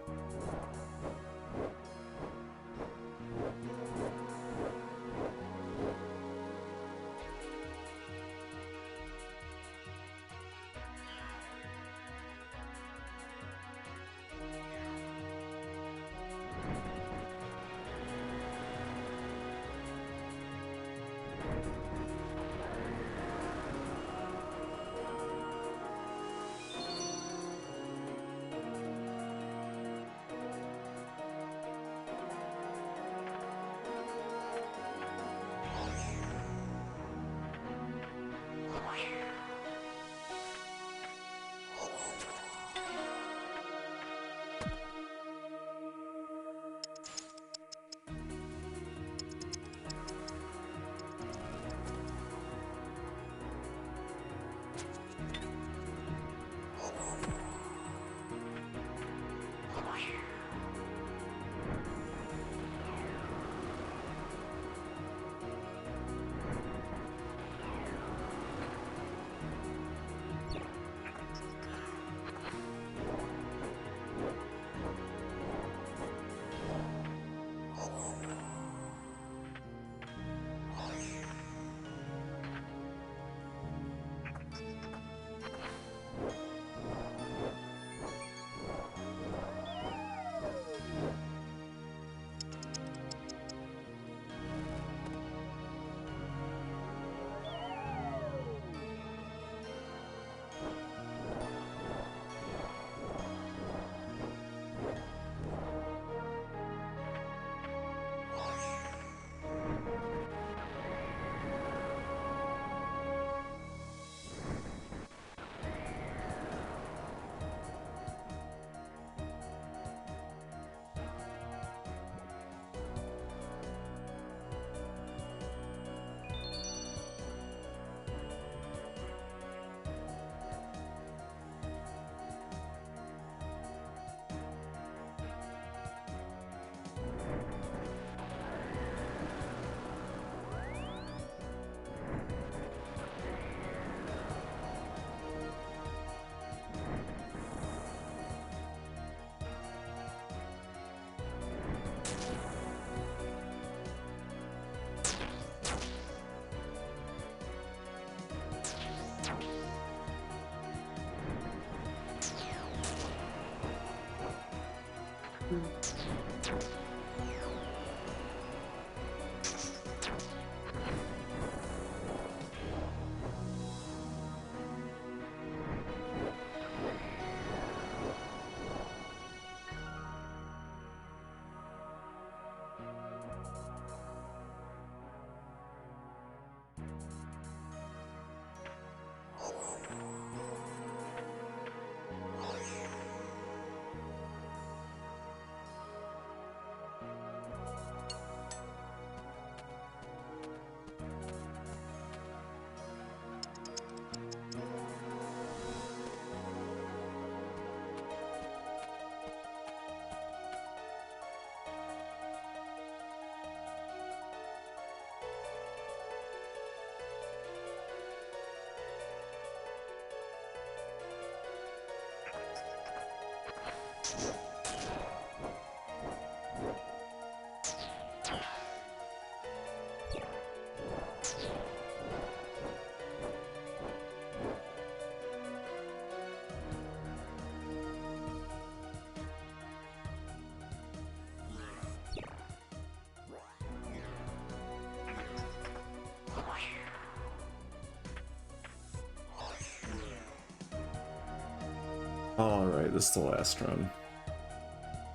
S1: Alright, this is the last run.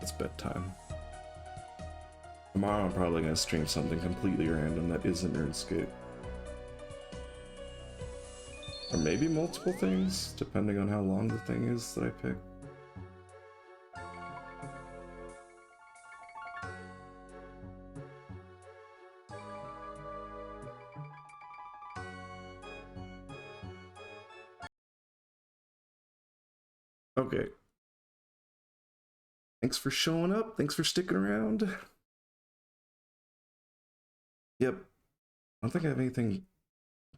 S1: It's bedtime. Tomorrow I'm probably gonna stream something completely random that isn't RuneScape. Or maybe multiple things, depending on how long the thing is that I pick. Okay. Thanks for showing up. Thanks for sticking around. Yep. I don't think I have anything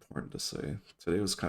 S1: important to say. Today was kind of